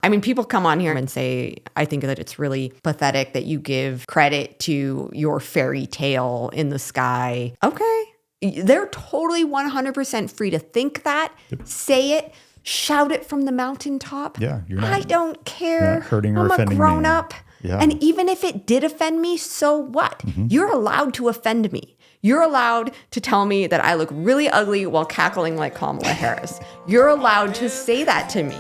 I mean, people come on here and say, I think that it's really pathetic that you give credit to your fairy tale in the sky. Okay. They're totally 100% free to think that, say it, shout it from the mountaintop. Yeah, I don't care. You're not hurting or I'm offending a grown me. up. Yeah. And even if it did offend me, so what? You're allowed to offend me. You're allowed to tell me that I look really ugly while cackling like Kamala Harris. You're allowed to say that to me.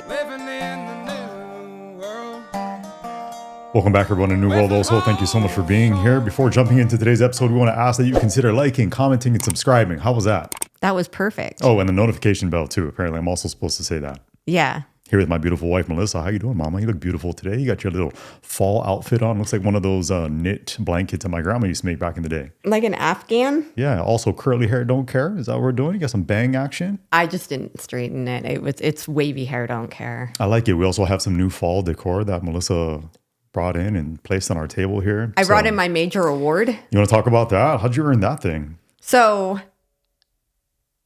Welcome back, everyone, to New World Also. Thank you so much for being here. Before jumping into today's episode, we want to ask that you consider liking, commenting, and subscribing. How was that? That was perfect. Oh, and the notification bell, too. Apparently, I'm also supposed to say that. Yeah. Here with my beautiful wife, Melissa. How you doing, Mama? You look beautiful today. You got your little fall outfit on. Looks like one of those knit blankets that my grandma used to make back in the day. Like an Afghan? Yeah. Also, curly hair, don't care. Is that what we're doing? You got some bang action? I just didn't straighten it. It's wavy hair, don't care. I like it. We also have some new fall decor that Melissa brought in and placed on our table here. I brought in my major award. You want to talk about that? How'd you earn that thing? So,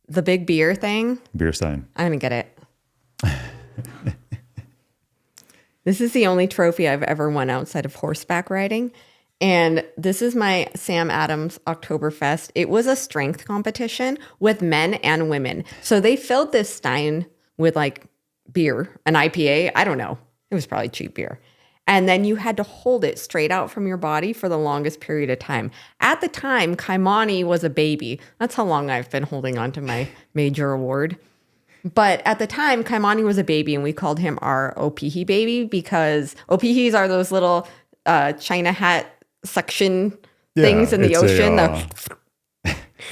the big beer thing. Beer stein. I'm going to get it. This is the only trophy I've ever won outside of horseback riding. And this is my Sam Adams Oktoberfest. It was a strength competition with men and women. So they filled this stein with like beer, an IPA. I don't know. It was probably cheap beer. And then you had to hold it straight out from your body for the longest period of time. At the time, Kaimani was a baby. That's how long I've been holding on to my major award. But at the time, Kaimani was a baby, and we called him our Opihi baby because Opihis are those little China hat suction things in the ocean. I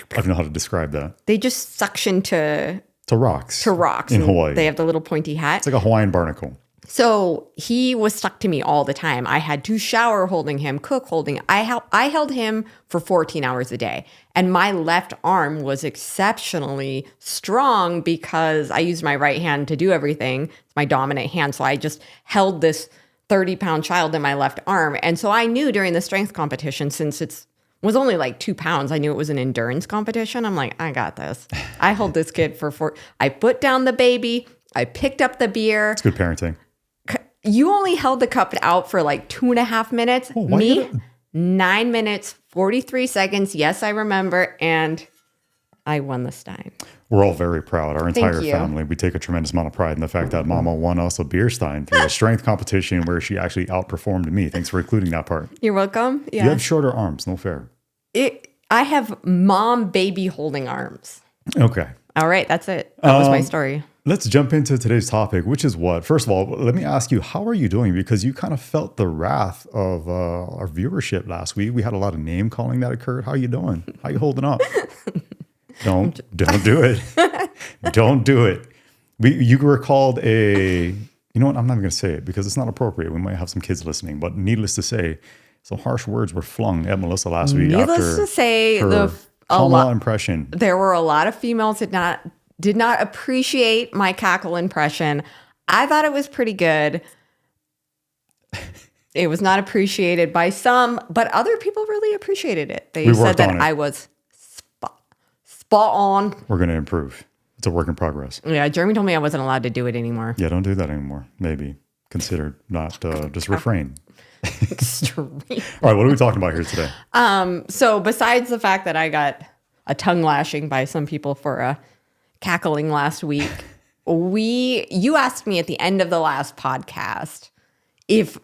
don't know how to describe that. They just suction to rocks. To rocks in Hawaii. They have the little pointy hat. It's like a Hawaiian barnacle. So he was stuck to me all the time. I had to shower holding him, cook holding him. I held him for 14 hours a day. And my left arm was exceptionally strong because I used my right hand to do everything. It's my dominant hand. So I just held this 30-pound child in my left arm. And so I knew during the strength competition, since it was only like 2 pounds, I knew it was an endurance competition. I'm like, I got this. I hold this kid I put down the baby. I picked up the beer. It's good parenting. You only held the cup out for like 2.5 minutes. Oh, Me, 9 minutes, 43 seconds. Yes, I remember. And I won the stein. We're all very proud. Our entire Thank you. family. We take a tremendous amount of pride in the fact that Mama won us a beer stein through a strength competition where she actually outperformed me. Thanks for including that part. You're welcome. Yeah. You have shorter arms. No fair. I have mom baby holding arms. Okay. All right. That's it. That was my story. Let's jump into today's topic, which is what? First of all, let me ask you, how are you doing? Because you kind of felt the wrath of our viewership last week. We had a lot of name calling that occurred. How are you doing? How are you holding up? Don't do it. Don't do it. You were called you know what? I'm not even going to say it because it's not appropriate. We might have some kids listening, but needless to say, some harsh words were flung at Melissa last week. Needless to say, her Kamala impression. There were a lot of females that did not appreciate my cackle impression. I thought it was pretty good. It was not appreciated by some, but other people really appreciated it. They said that I was spot on. We're going to improve. It's a work in progress. Yeah, Jeremy told me I wasn't allowed to do it anymore. Yeah, don't do that anymore. Maybe consider not just refrain. Extreme. All right, what are we talking about here today? So besides the fact that I got a tongue lashing by some people for cackling last week, you asked me at the end of the last podcast if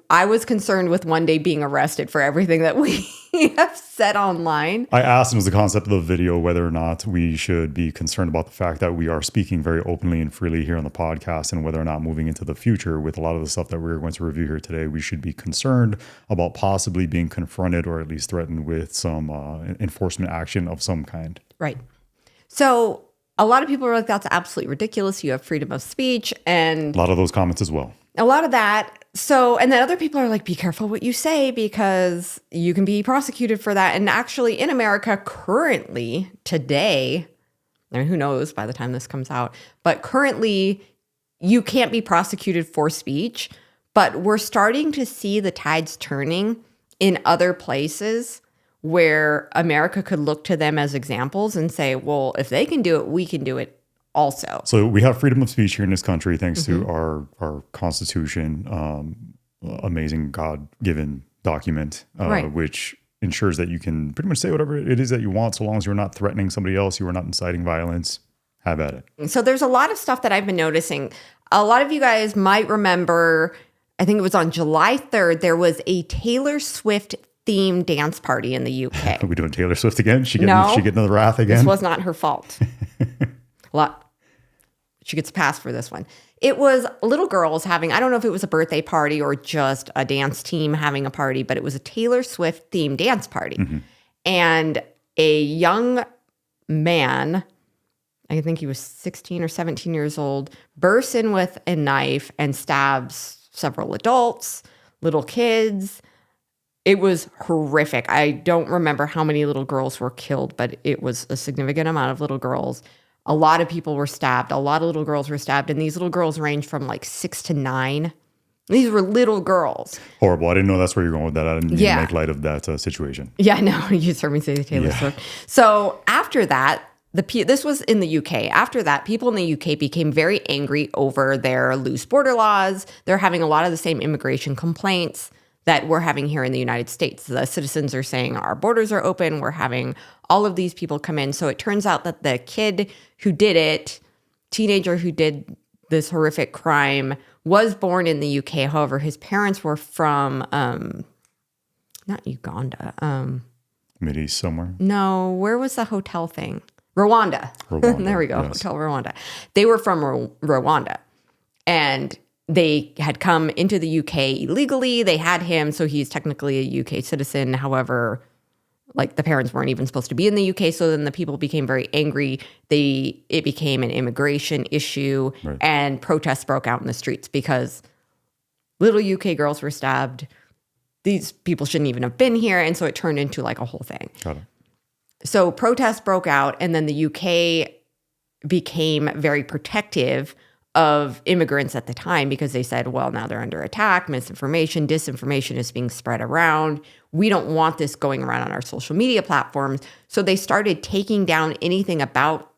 I was concerned with one day being arrested for everything that we have said online. I asked, and it was the concept of the video, whether or not we should be concerned about the fact that we are speaking very openly and freely here on the podcast, and whether or not moving into the future with a lot of the stuff that we're going to review here today, we should be concerned about possibly being confronted or at least threatened with some enforcement action of some kind. Right. So a lot of people are like, that's absolutely ridiculous. You have freedom of speech. And a lot of those comments as well. A lot of that. So, and then other people are like, be careful what you say because you can be prosecuted for that. And actually in America currently, today, I mean, who knows by the time this comes out, but currently you can't be prosecuted for speech, but we're starting to see the tides turning in other places where America could look to them as examples and say, well, if they can do it, we can do it also. So we have freedom of speech here in this country thanks to our Constitution, amazing God-given document, Right. which ensures that you can pretty much say whatever it is that you want so long as you're not threatening somebody else, you are not inciting violence. Have at it. So there's a lot of stuff that I've been noticing. A lot of you guys might remember, I think it was on July 3rd, there was a Taylor Swift themed dance party in the UK. Are we doing Taylor Swift again? She No. getting the wrath again? This was not her fault. She gets a pass for this one. It was little girls having, I don't know if it was a birthday party or just a dance team having a party, but it was a Taylor Swift themed dance party. And a young man, I think he was 16 or 17 years old, bursts in with a knife and stabs several adults, little kids. It was horrific. I don't remember how many little girls were killed, but it was a significant amount of little girls. A lot of people were stabbed. A lot of little girls were stabbed. And these little girls range from like 6 to 9. These were little girls. Horrible. I didn't know that's where you're going with that. I didn't mean to make light of that situation. Yeah, no, you just heard me say Taylor Swift. So after that, this was in the UK. After that, people in the UK became very angry over their loose border laws. They're having a lot of the same immigration complaints that we're having here in the United States. The citizens are saying our borders are open. We're having all of these people come in. So it turns out that the kid who did it, teenager who did this horrific crime, was born in the UK. However, his parents were from, not Uganda. Mideast somewhere? No, where was the hotel thing? Rwanda. There we go. Yes. Hotel Rwanda. They were from Rwanda. And they had come into the UK illegally. They had him, so he's technically a UK citizen. However, like the parents weren't even supposed to be in the UK. So then the people became very angry. It became an immigration issue, and protests broke out in the streets because little UK girls were stabbed. These people shouldn't even have been here. And so it turned into like a whole thing. Got it. So protests broke out, and then the UK became very protective of immigrants at the time because they said, well, now they're under attack, misinformation, disinformation is being spread around. We don't want this going around on our social media platforms. So they started taking down anything about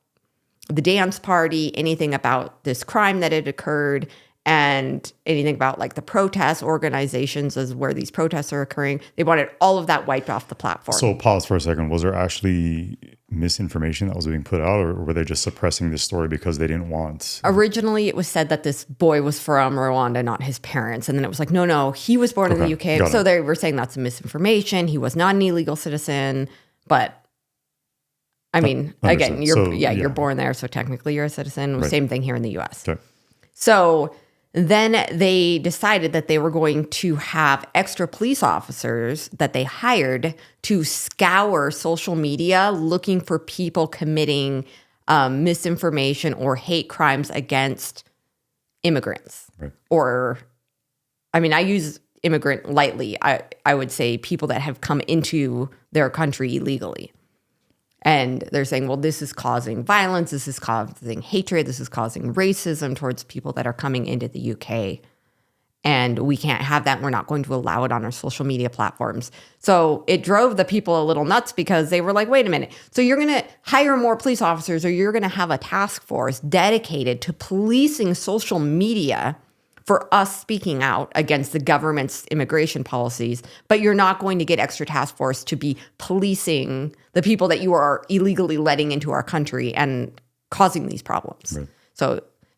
the dance party, anything about this crime that had occurred, and anything about like the protest organizations as where these protests are occurring. They wanted all of that wiped off the platform. So pause for a second. Was there actually misinformation that was being put out, or were they just suppressing this story because they didn't want? Originally, it was said that this boy was from Rwanda, not his parents. And then it was like, no, he was born in the UK. So they were saying that's misinformation. He was not an illegal citizen. But I mean, again, you're born there. So technically you're a citizen. Same thing here in the US. Okay. So then they decided that they were going to have extra police officers that they hired to scour social media looking for people committing misinformation or hate crimes against immigrants. Right. Or, I mean, I use immigrant lightly. I would say people that have come into their country illegally. And they're saying, well, this is causing violence, this is causing hatred, this is causing racism towards people that are coming into the UK. And we can't have that. We're not going to allow it on our social media platforms. So it drove the people a little nuts because they were like, wait a minute. So you're going to hire more police officers, or you're going to have a task force dedicated to policing social media for us speaking out against the government's immigration policies, but you're not going to get extra task force to be policing the people that you are illegally letting into our country and causing these problems. Right.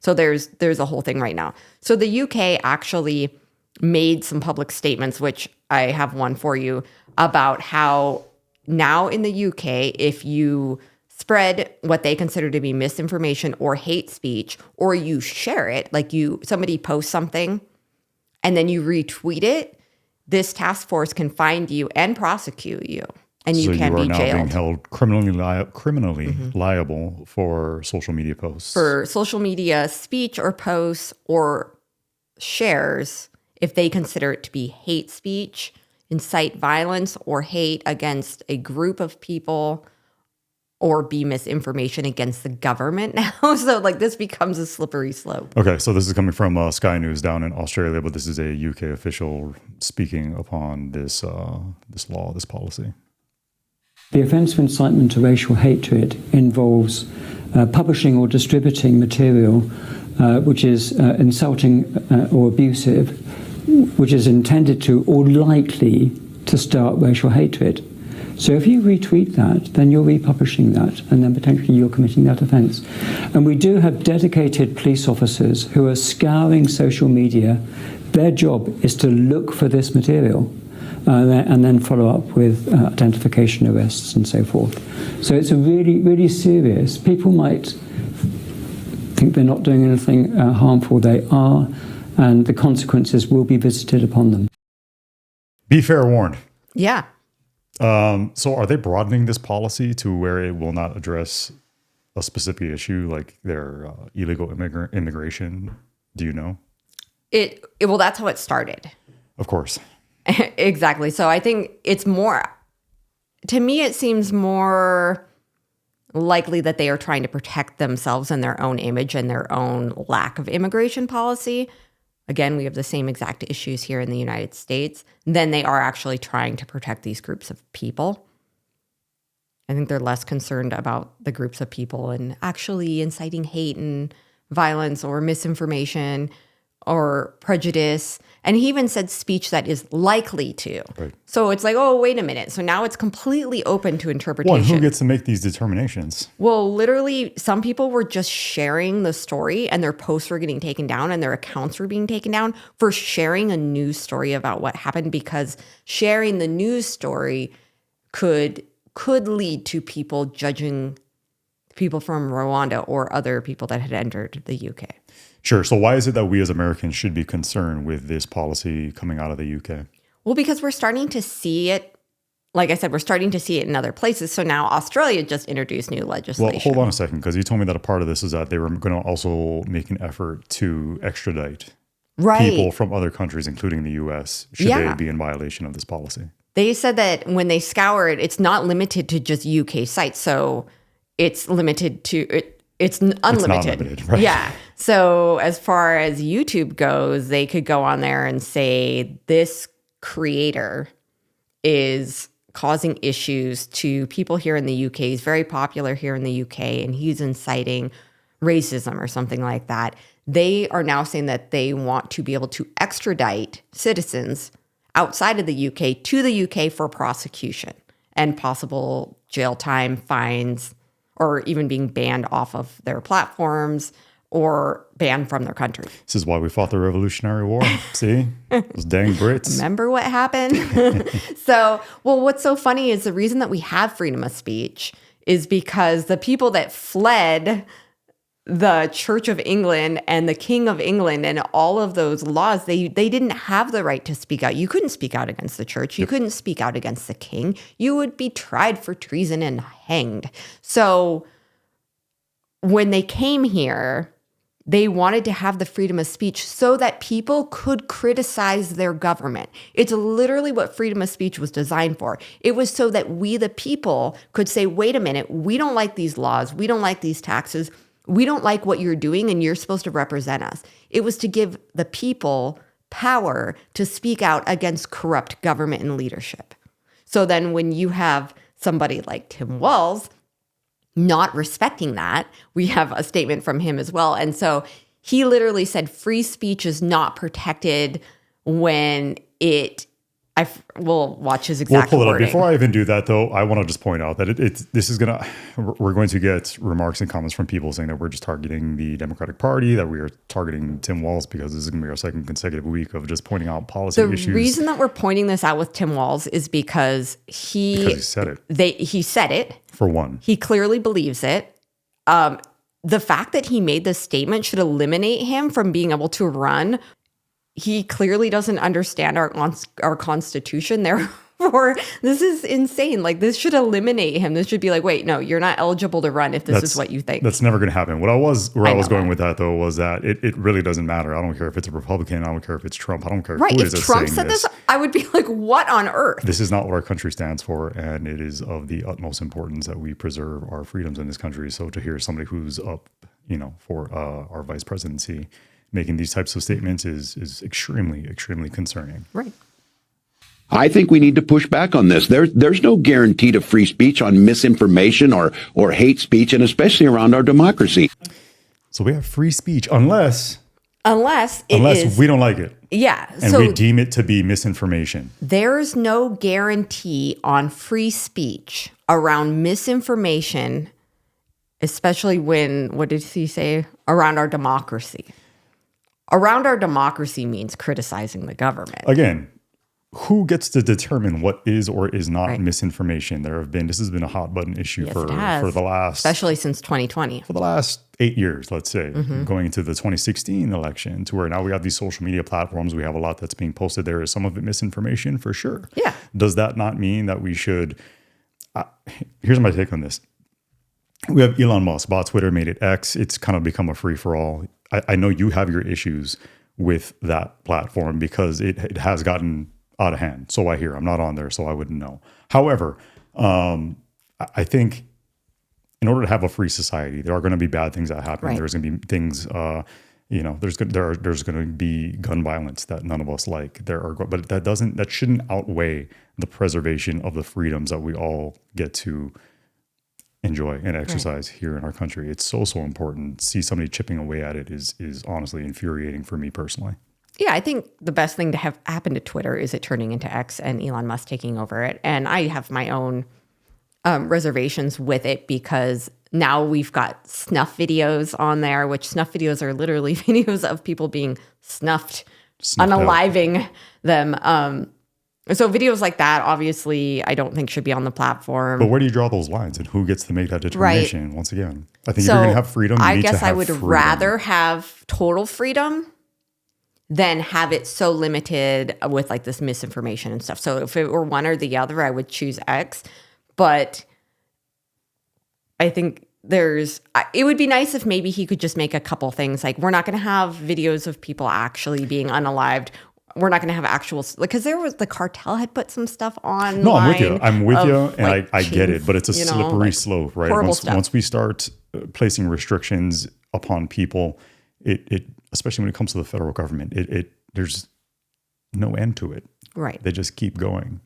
So there's a whole thing right now. So the UK actually made some public statements, which I have one for you, about how now in the UK, if you spread what they consider to be misinformation or hate speech, or you share it, like somebody posts something and then you retweet it, this task force can find you and prosecute you, and you can be jailed. So you are now being held criminally liable for social media posts. For social media speech or posts or shares, if they consider it to be hate speech, incite violence or hate against a group of people, or be misinformation against the government now. So like this becomes a slippery slope. Okay, so this is coming from Sky News down in Australia, but this is a UK official speaking upon this policy. The offence of incitement to racial hatred involves publishing or distributing material which is insulting or abusive, which is intended to or likely to start racial hatred. So if you retweet that, then you're republishing that, and then potentially you're committing that offence. And we do have dedicated police officers who are scouring social media. Their job is to look for this material and then follow up with identification arrests and so forth. So it's a really, really serious. People might think they're not doing anything harmful. They are, and the consequences will be visited upon them. Be fair warned. Yeah. So are they broadening this policy to where it will not address a specific issue like their illegal immigration? Do you know? Well, that's how it started. Of course. Exactly. So I think it's more, to me, it seems more likely that they are trying to protect themselves and their own image and their own lack of immigration policy. Again, we have the same exact issues here in the United States. Then they are actually trying to protect these groups of people. I think they're less concerned about the groups of people and actually inciting hate and violence or misinformation or prejudice. And he even said speech that is likely to. Right. So it's like, oh, wait a minute. So now it's completely open to interpretation. Well, who gets to make these determinations? Well, literally, some people were just sharing the story and their posts were getting taken down and their accounts were being taken down for sharing a news story about what happened, because sharing the news story could lead to people judging people from Rwanda or other people that had entered the UK. Sure. So why is it that we as Americans should be concerned with this policy coming out of the UK? Well, because we're starting to see it. Like I said, we're starting to see it in other places. So now Australia just introduced new legislation. Well, hold on a second, because you told me that a part of this is that they were going to also make an effort to extradite people from other countries, including the US, should they be in violation of this policy. They said that when they scour it, it's not limited to just UK sites. So it's limited to it's unlimited. It's not limited, right? Yeah. So as far as YouTube goes, they could go on there and say this creator is causing issues to people here in the UK. He's very popular here in the UK and he's inciting racism or something like that. They are now saying that they want to be able to extradite citizens outside of the UK to the UK for prosecution and possible jail time, fines, or even being banned off of their platforms or banned from their country. This is why we fought the Revolutionary War. See? Those dang Brits. Remember what happened? So, well, what's so funny is the reason that we have freedom of speech is because the people that fled the Church of England and the King of England and all of those laws, they didn't have the right to speak out. You couldn't speak out against the church. You couldn't speak out against the king. You would be tried for treason and hanged. So when they came here, they wanted to have the freedom of speech so that people could criticize their government. It's literally what freedom of speech was designed for. It was so that we, the people, could say, wait a minute, we don't like these laws. We don't like these taxes. We don't like what you're doing, and you're supposed to represent us. It was to give the people power to speak out against corrupt government and leadership. So then when you have somebody like Tim Walz not respecting that, we have a statement from him as well. And so he literally said free speech is not protected when it... I will watch his exact We'll pull it wording. up. Before I even do that, though, I want to just point out that we're going to get remarks and comments from people saying that we're just targeting the Democratic Party, that we are targeting Tim Walz, because this is going to be our second consecutive week of just pointing out policy issues. The reason that we're pointing this out with Tim Walz is because he said it. He said it. For one. He clearly believes it. The fact that he made this statement should eliminate him from being able to run. He clearly doesn't understand our Constitution. Therefore, this is insane. Like, this should eliminate him. This should be like, wait, no, you're not eligible to run if this is what you think. That's never going to happen. Where I was going with that, though, was that it really doesn't matter. I don't care if it's a Republican. I don't care if it's Trump. I don't care who it is. If Trump said this, I would be like, what on earth? This is not what our country stands for, and it is of the utmost importance that we preserve our freedoms in this country. So to hear somebody who's up, for our vice presidency making these types of statements is extremely, extremely concerning. Right. I think we need to push back on this. There's no guarantee to free speech on misinformation or hate speech, and especially around our democracy. So we have free speech unless Unless we don't like it. Yeah. And so we deem it to be misinformation. there's no guarantee on free speech around misinformation, especially when, what did he say? Around our democracy. Around our democracy means criticizing the government. Again, who gets to determine what is or is not Right. misinformation? This has been a hot button issue Yes, for it has. the last, Especially since 2020. for the last 8 years, let's say, Mm-hmm. going into the 2016 election, to where now we have these social media platforms. We have a lot that's being posted there. Is some of it misinformation? For sure. Yeah. Does that not mean that we should, here's my take on this. We have Elon Musk bought Twitter, made it X. It's kind of become a free for all. I know you have your issues with that platform because it has gotten out of hand. So I hear. I'm not on there, so I wouldn't know. However, I think in order to have a free society, there are going to be bad things that happen. Right. There's going to be things, there's going to be gun violence that none of us like. But that shouldn't outweigh the preservation of the freedoms that we all get to enjoy and exercise here in our country. It's so important. See somebody chipping away at it is honestly infuriating for me personally. Yeah, I think the best thing to have happen to Twitter is it turning into X and Elon Musk taking over it. And I have my own reservations with it because now we've got snuff videos on there, which snuff videos are literally videos of people being snuffed unaliving them. So videos like that, obviously, I don't think should be on the platform. But where do you draw those lines and who gets to make that determination? Once again, I think if you're going to have freedom, you I need to guess have I would freedom. rather have total freedom than have it so limited with like this misinformation and stuff. So if it were one or the other, I would choose X. But I think it would be nice if maybe he could just make a couple things. Like, we're not going to have videos of people actually being unalived. We're not going to have actual, because there was the cartel had put some stuff on. No, I'm with you. I'm with you, and like, I get it, but it's a slippery slope, right? horrible stuff. Once we start placing restrictions upon people, it especially when it comes to the federal government, there's no end to it. Right. They just keep going.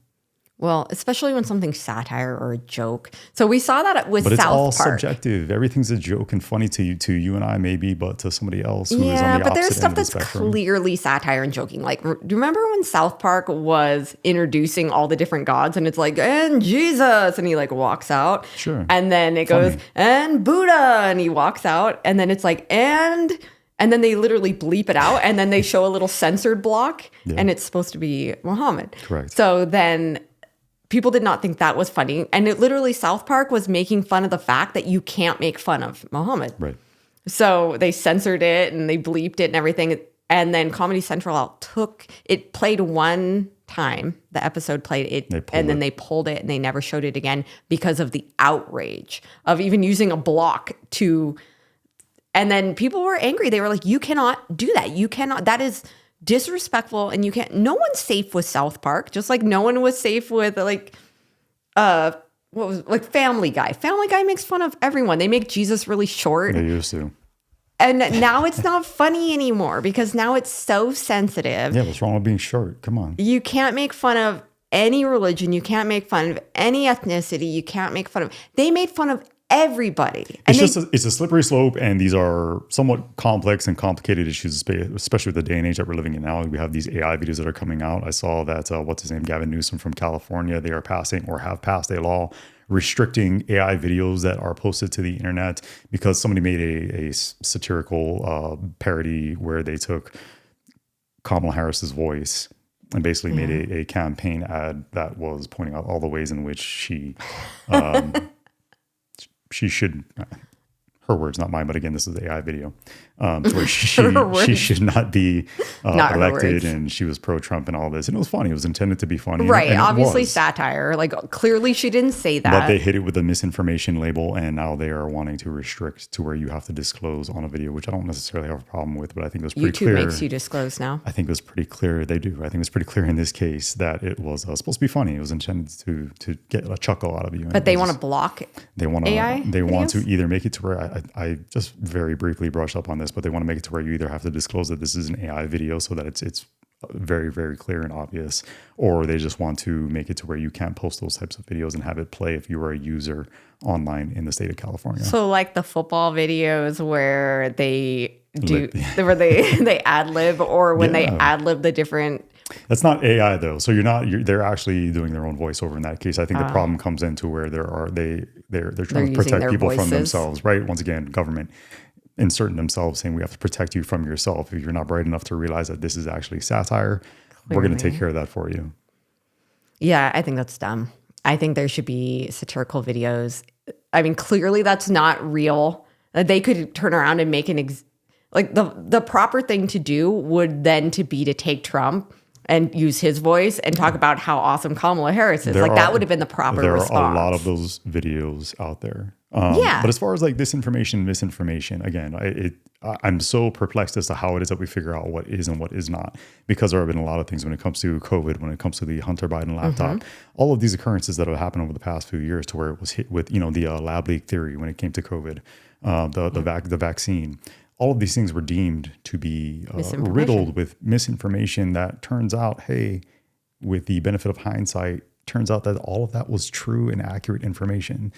Well, especially when something's satire or a joke. So we saw that with But it's South all Park. subjective. Everything's a joke and funny to you and I maybe, but to somebody else who is on Yeah, the but there's opposite stuff end of the that's spectrum. clearly satire and joking. Like, do you remember when South Park was introducing all the different gods, and it's like, and Jesus, and he like walks out. Sure. And then it goes, and Buddha, and he walks out, and then it's like, and then they literally bleep it out, and then they show a little censored block, and it's supposed to be Muhammad. Correct. So then people did not think that was funny. And it literally, South Park was making fun of the fact that you can't make fun of Muhammad. Right. So they censored it and they bleeped it and everything. And then Comedy Central played one time. The episode played it, and then they pulled it and they never showed it again because of the outrage of even using a block to. And then people were angry. They were like, you cannot do that. You cannot. That is disrespectful, and you can't. No one's safe with South Park, just like no one was safe with Family Guy. Family Guy makes fun of everyone. They make Jesus really short. They used to. And now it's not funny anymore because now it's so sensitive. Yeah, what's wrong with being short? Come on. You can't make fun of any religion. You can't make fun of any ethnicity. You can't make fun of. They made fun of everybody. It's a slippery slope, and these are somewhat complex and complicated issues, especially with the day and age that we're living in now. We have these AI videos that are coming out. I saw that Gavin Newsom from California, they are passing or have passed a law restricting AI videos that are posted to the internet because somebody made a satirical parody where they took Kamala Harris's voice and basically made a campaign ad that was pointing out all the ways in which she should, her words, not mine, but again, this is the AI video, where she should not be elected, and she was pro-Trump and all this. And it was funny. It was intended to be funny. Right. And Obviously satire. Like, clearly she didn't say that. But they hit it with a misinformation label, and now they are wanting to restrict to where you have to disclose on a video, which I don't necessarily have a problem with, but I think it was pretty YouTube clear. makes you disclose now. I think it was pretty clear they do. I think it was pretty clear in this case that it was supposed to be funny. It was intended to get a chuckle out of you. But they want to block AI They want to videos? either make it to where I just very briefly brushed up on this, but they want to make it to where you either have to disclose that this is an AI video so that it's very, very clear and obvious, or they just want to make it to where you can't post those types of videos and have it play if you are a user online in the state of California. So like the football videos where they do, where they ad lib, or when they ad lib the different. That's not AI though. So they're actually doing their own voiceover in that case. I think the problem comes into where they're trying to protect people from themselves, right? Once again, government inserting themselves saying we have to protect you from yourself. If you're not bright enough to realize that this is actually satire, we're going to take care of that for you. Yeah, I think that's dumb. I think there should be satirical videos. I mean, clearly that's not real. They could turn around and make like the proper thing to do would then be to take Trump and use his voice and talk about how awesome Kamala Harris is. That would have been the proper response. There are a lot of those videos out there. But as far as like disinformation, misinformation, again, I'm so perplexed as to how it is that we figure out what is and what is not, because there have been a lot of things when it comes to COVID, when it comes to the Hunter Biden laptop, all of these occurrences that have happened over the past few years, to where it was hit with, the lab leak theory when it came to COVID, the vaccine. All of these things were deemed to be riddled with misinformation that turns out, hey, with the benefit of hindsight, turns out that all of that was true and accurate information.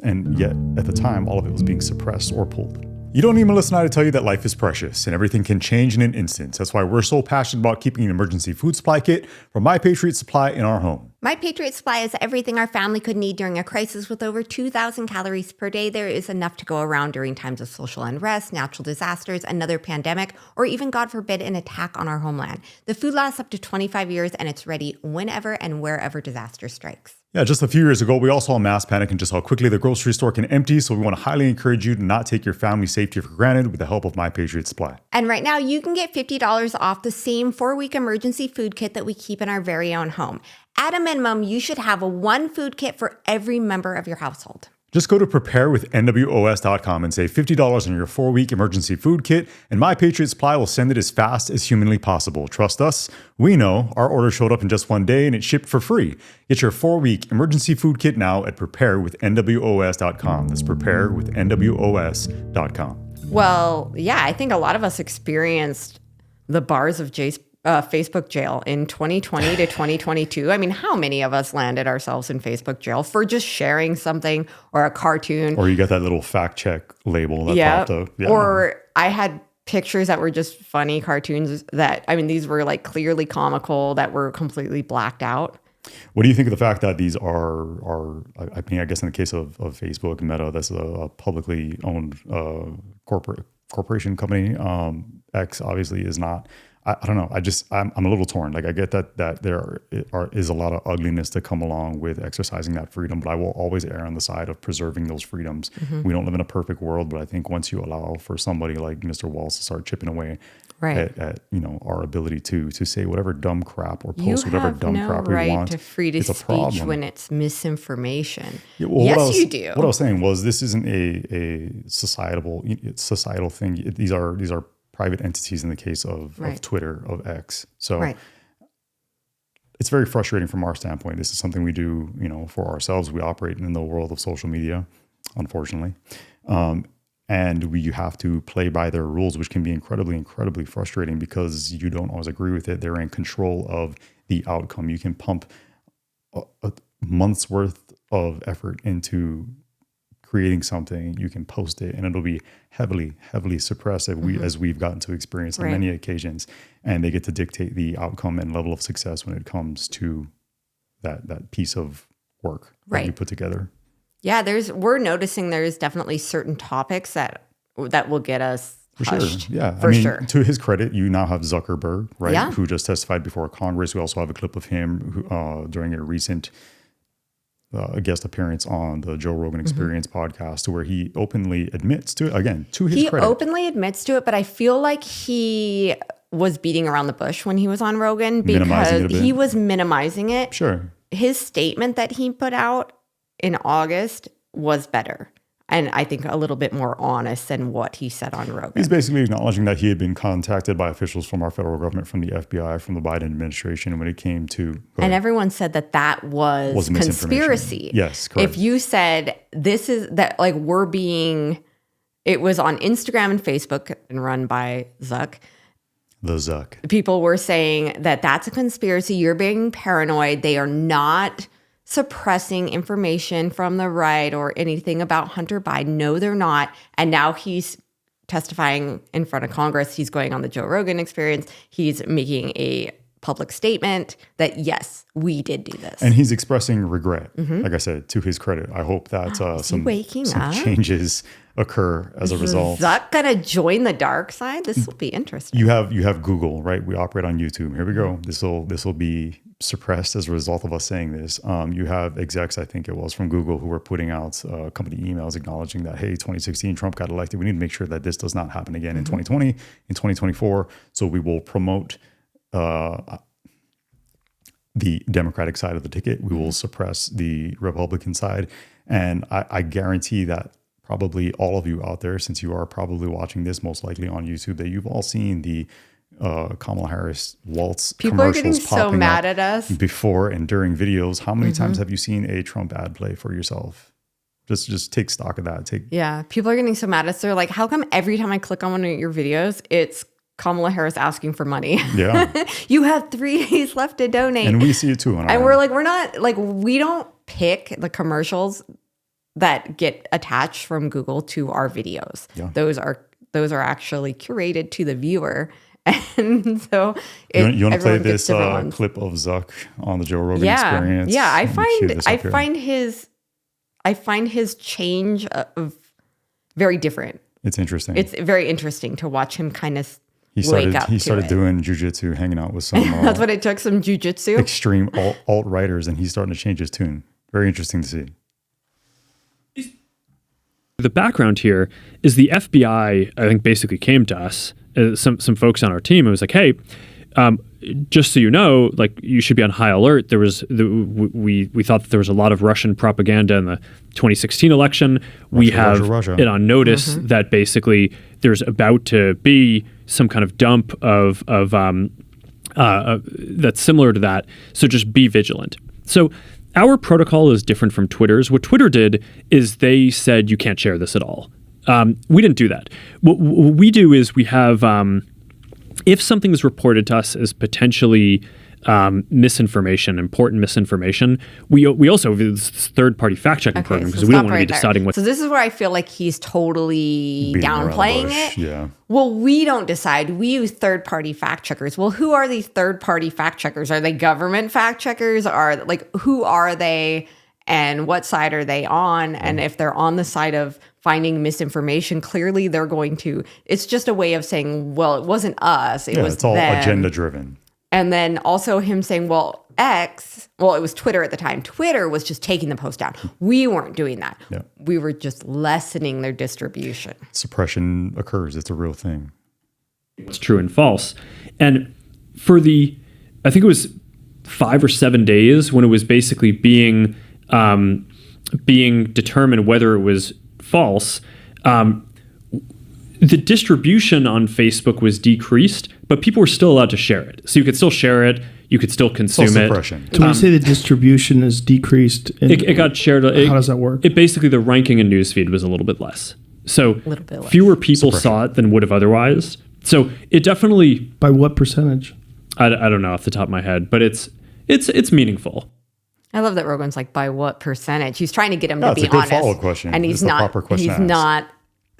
And yet, at the time, all of it was being suppressed or pulled. You don't need Melissa to tell you that life is precious and everything can change in an instant. That's why we're so passionate about keeping an emergency food supply kit from My Patriot Supply in our home. My Patriot Supply is everything our family could need during a crisis. With over 2,000 calories per day, there is enough to go around during times of social unrest, natural disasters, another pandemic, or even, God forbid, an attack on our homeland. The food lasts up to 25 years, and it's ready whenever and wherever disaster strikes. Yeah, just a few years ago, we all saw a mass panic and just how quickly the grocery store can empty. So we want to highly encourage you to not take your family's safety for granted with the help of My Patriot Supply. And right now, you can get $50 off the same 4-week emergency food kit that we keep in our very own home. At a minimum, you should have one food kit for every member of your household. Just go to preparewithnws.com and save $50 on your 4-week emergency food kit, and My Patriot Supply will send it as fast as humanly possible. Trust us, we know. Our order showed up in just one day and it shipped for free. Get your 4-week emergency food kit now at preparewithnws.com. That's preparewithnws.com. Well, yeah, I think a lot of us experienced the bars of Facebook jail in 2020 to 2022. I mean, how many of us landed ourselves in Facebook jail for just sharing something or a cartoon? Or you got that little fact check label that popped up. Yeah. Or I had pictures that were just funny cartoons that, I mean, these were like clearly comical that were completely blacked out. What do you think of the fact that these are I mean, I guess in the case of Facebook, Meta, that's a publicly owned corporation company. X obviously is not. I don't know. I'm a little torn. Like, I get that there is a lot of ugliness to come along with exercising that freedom, but I will always err on the side of preserving those freedoms. We don't live in a perfect world, but I think once you allow for somebody like Mr. Walz to start chipping away at our ability to say whatever dumb crap or post whatever dumb crap we want, you have no right to freedom of speech problem. When it's misinformation. Yeah, well, yes, you do. What I was saying was, this isn't a societal thing. These are private entities in the case of Twitter, of X. So it's very frustrating from our standpoint. This is something we do, for ourselves. We operate in the world of social media, unfortunately. And you have to play by their rules, which can be incredibly, incredibly frustrating because you don't always agree with it. They're in control of the outcome. You can pump a month's worth of effort into creating something, you can post it, and it'll be heavily, heavily suppressed as we've gotten to experience on many occasions. And they get to dictate the outcome and level of success when it comes to that piece of work that you put together. Yeah, we're noticing there's definitely certain topics that will get us hushed. Sure. Yeah. Sure. To his credit, you now have Zuckerberg, right? Yeah. Who just testified before Congress. We also have a clip of him who, during a recent a guest appearance on the Joe Rogan Experience podcast, where he openly admits to it. Again, to his credit. He openly admits to it, but I feel like he was beating around the bush when he was on Rogan because he was minimizing it. Sure. His statement that he put out in August was better, and I think a little bit more honest than what he said on Rogan. He's basically acknowledging that he had been contacted by officials from our federal government, from the FBI, from the Biden administration, when it came to... And everyone said that was conspiracy. Yes, correct. If you said this is that, like, it was on Instagram and Facebook and run by Zuck. The Zuck. People were saying that that's a conspiracy. You're being paranoid. They are not suppressing information from the right or anything about Hunter Biden. No, they're not. And now he's testifying in front of Congress. He's going on the Joe Rogan Experience. He's making a public statement that, yes, we did do this. And he's expressing regret. Like I said, to his credit. I hope that some changes occur as a result. Is that going to join the dark side? This will be interesting. You have Google, right? We operate on YouTube. Here we go. This will be suppressed as a result of us saying this. You have execs, I think it was from Google, who were putting out company emails acknowledging that, hey, 2016 Trump got elected. We need to make sure that this does not happen again in 2020, in 2024. So we will promote the Democratic side of the ticket. We will suppress the Republican side. And I guarantee that probably all of you out there, since you are probably watching this most likely on YouTube, that you've all seen the Kamala Harris waltz People are getting commercials so popping mad up at us. before and during videos. How many times have you seen a Trump ad play for yourself? Just take stock of that. Yeah, people are getting so mad at us. They're like, how come every time I click on one of your videos, it's Kamala Harris asking for money? Yeah. You have 3 days left to donate. And we see it too. And we're like, we don't pick the commercials that get attached from Google to our videos. Yeah. Those are actually curated to the viewer. And so you want to play everyone gets this different ones. clip of Zuck on the Joe Rogan Experience? Yeah, I find his change of very different. It's interesting. It's very interesting to watch him kind of He started doing jujitsu, hanging out with some That's what it took, some jujitsu. extreme alt-righters, and he's starting to change his tune. Very interesting to see. The background here is the FBI, I think, basically came to us, some folks on our team, and was like, hey, just so you know, like, you should be on high alert. We thought that there was a lot of Russian propaganda in the 2016 election. We have it on notice that basically there's about to be some kind of dump of that's similar to that. So just be vigilant. So our protocol is different from Twitter's. What Twitter did is they said you can't share this at all. We didn't do that. What we do is we have, if something is reported to us as potentially misinformation, important misinformation, we also have this third-party fact-checking program because we don't want to be deciding what. So this is where I feel like he's totally downplaying it. Yeah. Well, we don't decide. We use third-party fact-checkers. Well, who are these third-party fact-checkers? Are they government fact-checkers? Who are they, and what side are they on? And if they're on the side of finding misinformation, clearly they're going to. It's just a way of saying, well, it wasn't us. It's all agenda-driven. And then also him saying, well, it was Twitter at the time. Twitter was just taking the post down. We weren't doing that. Yeah. We were just lessening their distribution. Suppression occurs. It's a real thing. It's true and false. And for I think it was 5 or 7 days when it was basically being determined whether it was false, the distribution on Facebook was decreased, but people were still allowed to share it. So you could still share it. You could still consume it. Suppression. So when you say the distribution is decreased, it got shared. How does that work? It basically, the ranking in newsfeed was a little bit less. So fewer people saw it than would have otherwise. So it definitely. By what percentage? I don't know off the top of my head, but it's meaningful. I love that Rogan's like, by what percentage? He's trying to get him to be it's a good honest. follow-up question. And he's not. The proper question he's to ask. not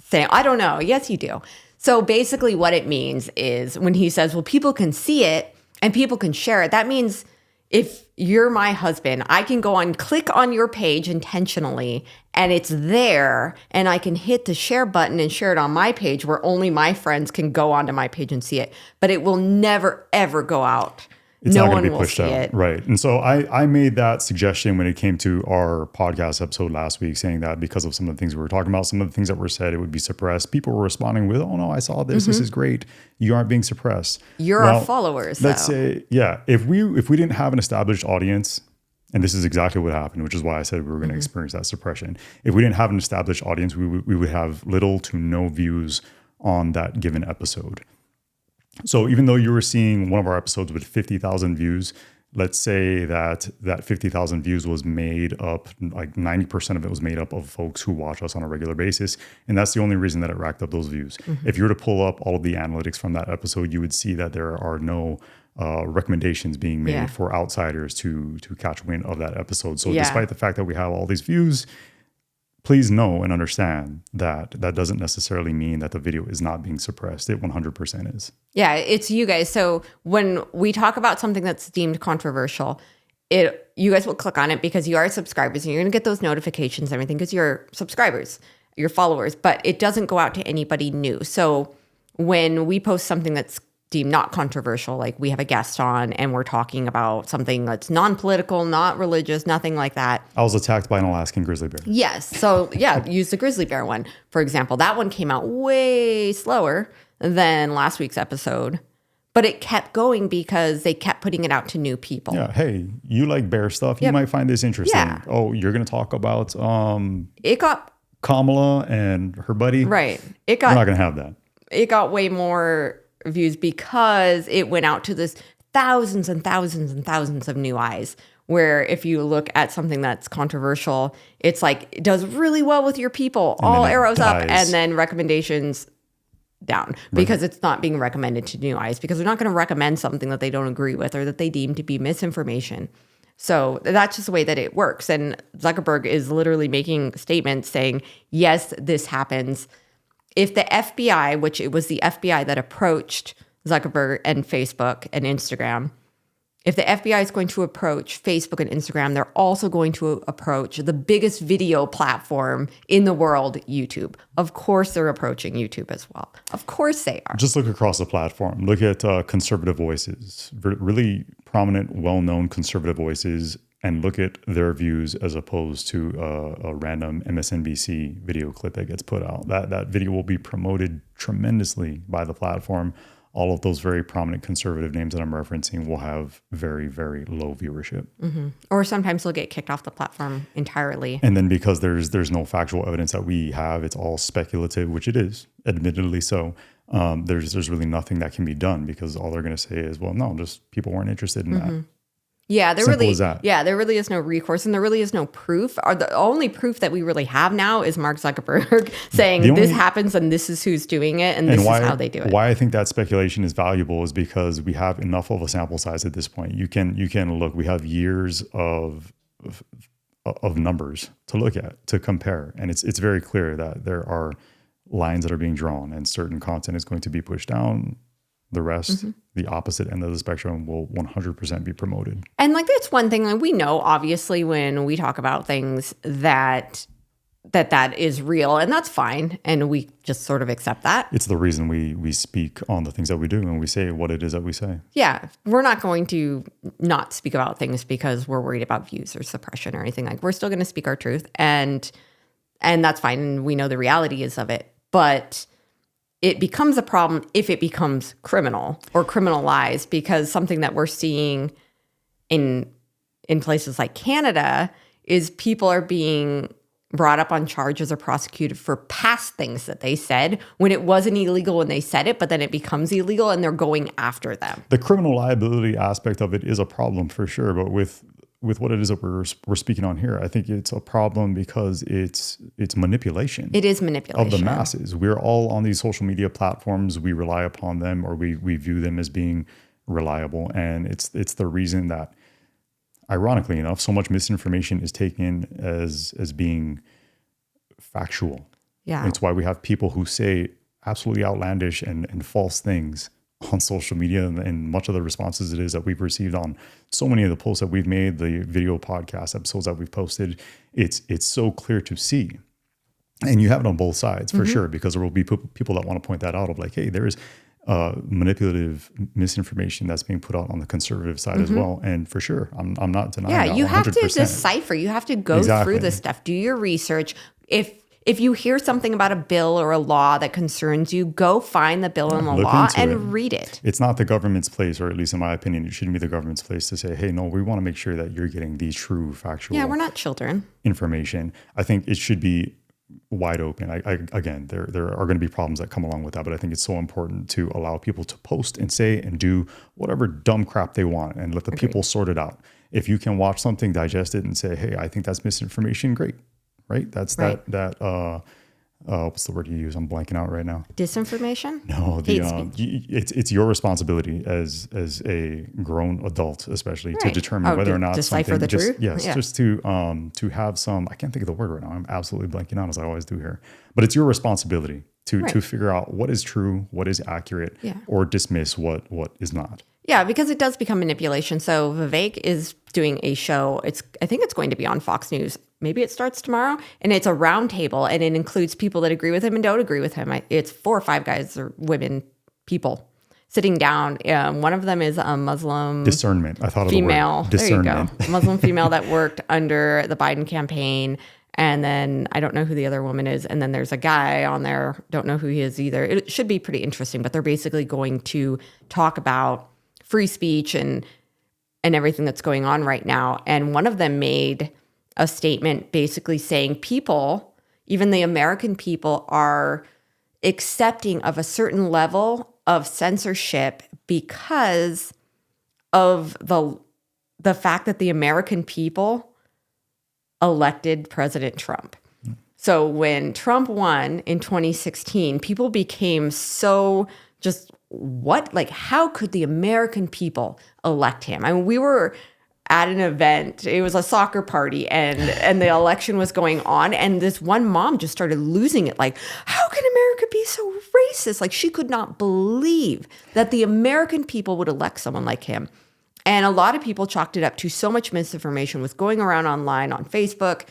saying, I don't know. Yes, you do. So basically, what it means is when he says, well, people can see it and people can share it. That means if you're my husband, I can go on, click on your page intentionally, and it's there, and I can hit the share button and share it on my page where only my friends can go onto my page and see it. But it will never, ever go out. It's no not one going to be will pushed see out. it. Right. And so I made that suggestion when it came to our podcast episode last week, saying that because of some of the things we were talking about, some of the things that were said, it would be suppressed. People were responding with, oh no, I saw this. This is great. You aren't being suppressed. You're our followers. Let's say, if we didn't have an established audience, and this is exactly what happened, which is why I said we were going to experience that suppression. If we didn't have an established audience, we would have little to no views on that given episode. So even though you were seeing one of our episodes with 50,000 views, let's say that 50,000 views was made up, like 90% of it was made up of folks who watch us on a regular basis. And that's the only reason that it racked up those views. If you were to pull up all of the analytics from that episode, you would see that there are no recommendations being made for outsiders to catch wind of that episode. So despite the fact that we have all these views, please know and understand that that doesn't necessarily mean that the video is not being suppressed. It 100% is. Yeah, it's you guys. So when we talk about something that's deemed controversial, you guys will click on it because you are subscribers and you're going to get those notifications and everything because you're subscribers, you're followers, but it doesn't go out to anybody new. So when we post something that's deemed not controversial, like we have a guest on and we're talking about something that's non-political, not religious, nothing like that. I was attacked by an Alaskan grizzly bear. Yes. So yeah, use the grizzly bear one, for example. That one came out way slower than last week's episode, but it kept going because they kept putting it out to new people. Yeah. Hey, you like bear stuff. You might find this interesting. Yeah. Oh, you're going to talk about It got Kamala and her buddy. right. We're not going to have that. It got way more views because it went out to this thousands and thousands and thousands of new eyes. Where if you look at something that's controversial, it's like it does really well with your people, And all then it arrows up, dies. and then recommendations down because it's not being recommended to new eyes because they're not going to recommend something that they don't agree with or that they deem to be misinformation. So that's just the way that it works. And Zuckerberg is literally making statements saying, yes, this happens. If the FBI, which it was the FBI that approached Zuckerberg and Facebook and Instagram, if the FBI is going to approach Facebook and Instagram, they're also going to approach the biggest video platform in the world, YouTube. Of course, they're approaching YouTube as well. Of course they are. Just look across the platform. Look at conservative voices, really prominent, well-known conservative voices, and look at their views as opposed to a random MSNBC video clip that gets put out. That video will be promoted tremendously by the platform. All of those very prominent conservative names that I'm referencing will have very, very low viewership. Or sometimes they'll get kicked off the platform entirely. And then because there's no factual evidence that we have, it's all speculative, which it is, admittedly so. There's really nothing that can be done because all they're going to say is, well, no, just people weren't interested in that. Yeah, there Simple really, as that. yeah, there really is no recourse, and there really is no proof. Or the only proof that we really have now is Mark Zuckerberg saying this happens, and this is who's doing it, and this is how they do it. Why I think that speculation is valuable is because we have enough of a sample size at this point. You can look. We have years of numbers to look at, to compare, and it's very clear that there are lines that are being drawn, and certain content is going to be pushed down. The rest, the opposite end of the spectrum, will 100% be promoted. And like that's one thing, like we know obviously when we talk about things that is real, and that's fine, and we just sort of accept that. It's the reason we speak on the things that we do, and we say what it is that we say. Yeah, we're not going to not speak about things because we're worried about views or suppression or anything. Like we're still going to speak our truth, and that's fine, and we know the reality is of it, but it becomes a problem if it becomes criminal or criminalized, because something that we're seeing in places like Canada is people are being brought up on charges or prosecuted for past things that they said when it wasn't illegal when they said it, but then it becomes illegal and they're going after them. The criminal liability aspect of it is a problem for sure, but with what it is that we're speaking on here, I think it's a problem because it's manipulation. It is manipulation of the masses. We're all on these social media platforms. We rely upon them, or we view them as being reliable, and it's the reason that, ironically enough, so much misinformation is taken as being factual. Yeah, and it's why we have people who say absolutely outlandish and false things on social media, and much of the responses it is that we've received on so many of the posts that we've made, the video podcast episodes that we've posted, it's so clear to see. And you have it on both sides for sure, because there will be people that want to point that out of like, hey, there is manipulative misinformation that's being put out on the conservative side as well. And for sure, I'm not denying that. Yeah, you 100%. have to decipher. You have to go through this stuff. Do your research. If you hear something about a bill or a law that concerns you, go find the bill and the law and read it. It's not the government's place, or at least in my opinion, it shouldn't be the government's place to say, hey, no, we want to make sure that you're getting the true factual Yeah, we're not children. information. I think it should be wide open. Again, there are going to be problems that come along with that, but I think it's so important to allow people to post and say and do whatever dumb crap they want and let the people sort it out. If you can watch something, digest it, and say, hey, I think that's misinformation, great, right? That's Right. what's the word you use? I'm blanking out right now. Disinformation? No, Hate speech. it's your responsibility as a grown adult, especially to Right. determine whether to or not decipher something the just truth? yes, Yeah. just to have some. I can't think of the word right now. I'm absolutely blanking out as I always do here. But it's your responsibility to Right. figure out what is true, what is accurate, Yeah. or dismiss what is not. Yeah, because it does become manipulation. So Vivek is doing a show. I think it's going to be on Fox News. Maybe it starts tomorrow, and it's a roundtable, and it includes people that agree with him and don't agree with him. It's 4 or 5 guys or women, people sitting down. One of them is a Muslim Discernment. I thought of female. the word There you discernment. go, Muslim female that worked under the Biden campaign. And then I don't know who the other woman is. And then there's a guy on there. Don't know who he is either. It should be pretty interesting, but they're basically going to talk about free speech and everything that's going on right now. And one of them made a statement basically saying people, even the American people, are accepting of a certain level of censorship because of the fact that the American people elected President Trump. So when Trump won in 2016, people became so just what? Like, how could the American people elect him? I mean, we were at an event. It was a soccer party, and the election was going on. And this one mom just started losing it. Like, how can America be so racist? Like, she could not believe that the American people would elect someone like him. And a lot of people chalked it up to so much misinformation was going around online on Facebook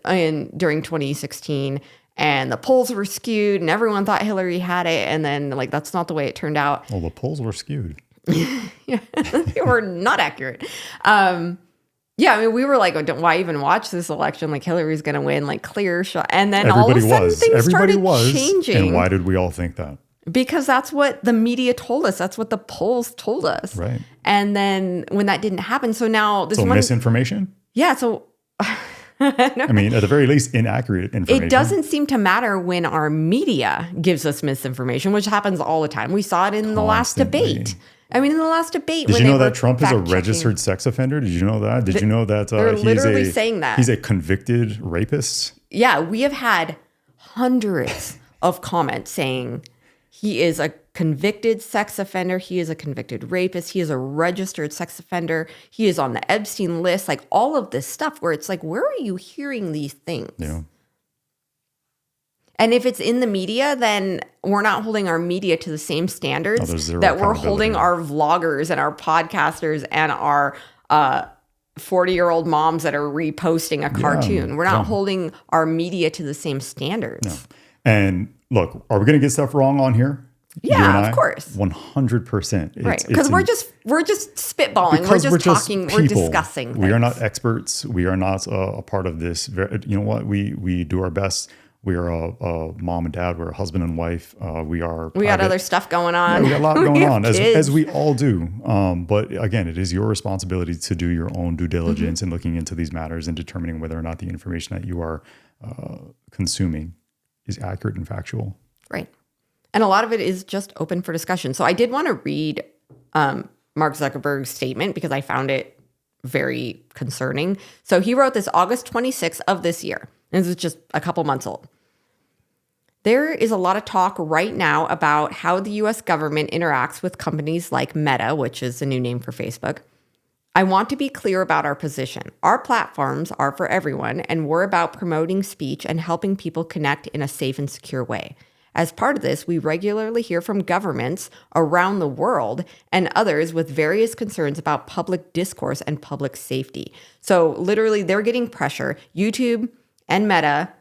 during 2016. And the polls were skewed, and everyone thought Hillary had it. And then, like, that's not the way it turned out. Well, the polls were skewed. They were not accurate. Yeah, I mean, we were like, why even watch this election? Like, Hillary's going to win, like, clear shot. And then all of a sudden, things started changing. And why did we all think that? Because that's what the media told us. That's what the polls told us. Right. And then when that didn't happen, so now this So one... misinformation? Yeah, so... I mean, at the very least, inaccurate information. It doesn't seem to matter when our media gives us misinformation, which happens all the time. We saw it in the last Constantly. debate. I mean, in the last debate, Did when you they know were that Trump is a fact-checking- registered sex offender? Did you know that? Did you know that they're literally saying that. he's a convicted rapist? Yeah, we have had hundreds of comments saying he is a convicted sex offender. He is a convicted rapist. He is a registered sex offender. He is on the Epstein list. Like, all of this stuff where it's like, where are you hearing these things? Yeah. And if it's in the media, then we're not holding our media to the same standards there's zero that we're holding accountability. our vloggers and our podcasters and our 40-year-old moms that are reposting a cartoon. We're not holding our media to the same standards. And look, are we going to get stuff wrong on here? Yeah, You and I? of course. 100%. Right. Because we're just spitballing. Because we're just talking. We're people. discussing We are things. not experts. We are not a part of this. You know what? We do our best. We are a mom and dad. We're a husband and wife. We got other stuff going on. Yeah, we got a lot We going have on, as kids. we all do. But again, it is your responsibility to do your own due diligence in looking into these matters and determining whether or not the information that you are consuming is accurate and factual. Right. And a lot of it is just open for discussion. So I did want to read Mark Zuckerberg's statement because I found it very concerning. So he wrote this August 26th of this year. And this is just a couple months old. There is a lot of talk right now about how the US government interacts with companies like Meta, which is a new name for Facebook. I want to be clear about our position. Our platforms are for everyone, and we're about promoting speech and helping people connect in a safe and secure way. As part of this, we regularly hear from governments around the world and others with various concerns about public discourse and public safety. So literally, they're getting pressure. YouTube and Meta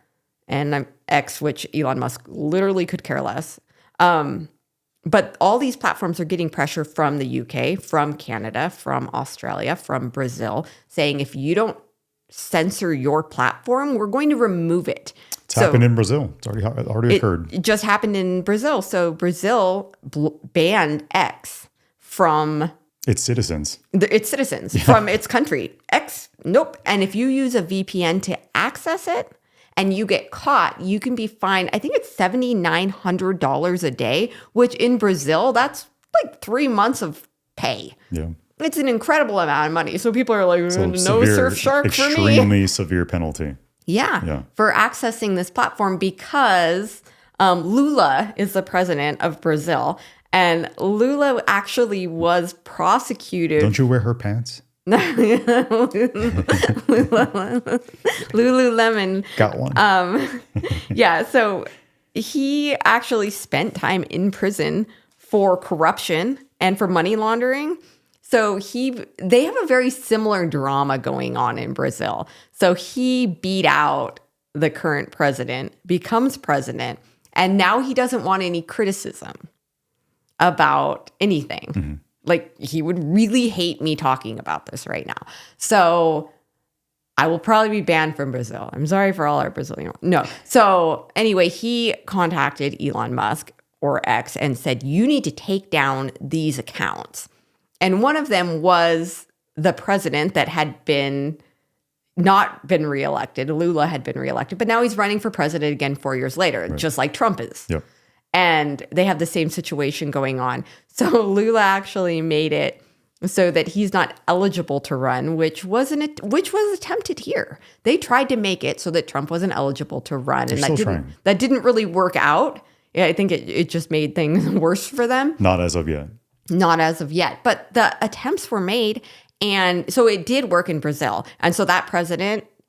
and X, which Elon Musk literally could care less. But all these platforms are getting pressure from the UK, from Canada, from Australia, from Brazil, saying if you don't censor your platform, we're going to remove it. It's happened in Brazil. It's already occurred. It just happened in Brazil. So Brazil banned X from Its citizens. its citizens from its country. X, nope. And if you use a VPN to access it, and you get caught, you can be fined, I think it's $7,900 a day, which in Brazil, that's like 3 months of pay. Yeah. It's an incredible amount of money. So people are like, So no severe, surf shark for me. extremely severe penalty. Yeah, for accessing this platform because Lula is the president of Brazil. And Lula actually was prosecuted. Don't you wear her pants? Lululemon. Got one. Yeah, so he actually spent time in prison for corruption and for money laundering. So they have a very similar drama going on in Brazil. So he beat out the current president, becomes president, and now he doesn't want any criticism about anything. Mm-hmm. Like, he would really hate me talking about this right now. So I will probably be banned from Brazil. I'm sorry for all our Brazilian. No. So anyway, he contacted Elon Musk or X and said, you need to take down these accounts. And one of them was the president that had not been reelected. Lula had been reelected, but now he's running for president again 4 years later, just like Trump is. Yep. And they have the same situation going on. So Lula actually made it so that he's not eligible to run, which was attempted here. They tried to make it so that Trump wasn't eligible to run, They're and still that didn't really work out. Yeah, I think it just made things worse for them. Not as of yet. Not as of yet, but the attempts were made, and so it did work in Brazil. And so that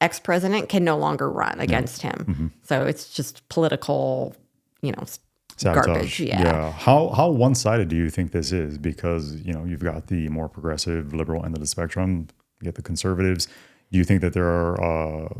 ex-president, can no longer run against him. Mm-hmm. So it's just political, Sabotage. garbage. Yeah. How one-sided do you think this is? Because, you've got the more progressive liberal end of the spectrum, you get the conservatives. Do you think that there are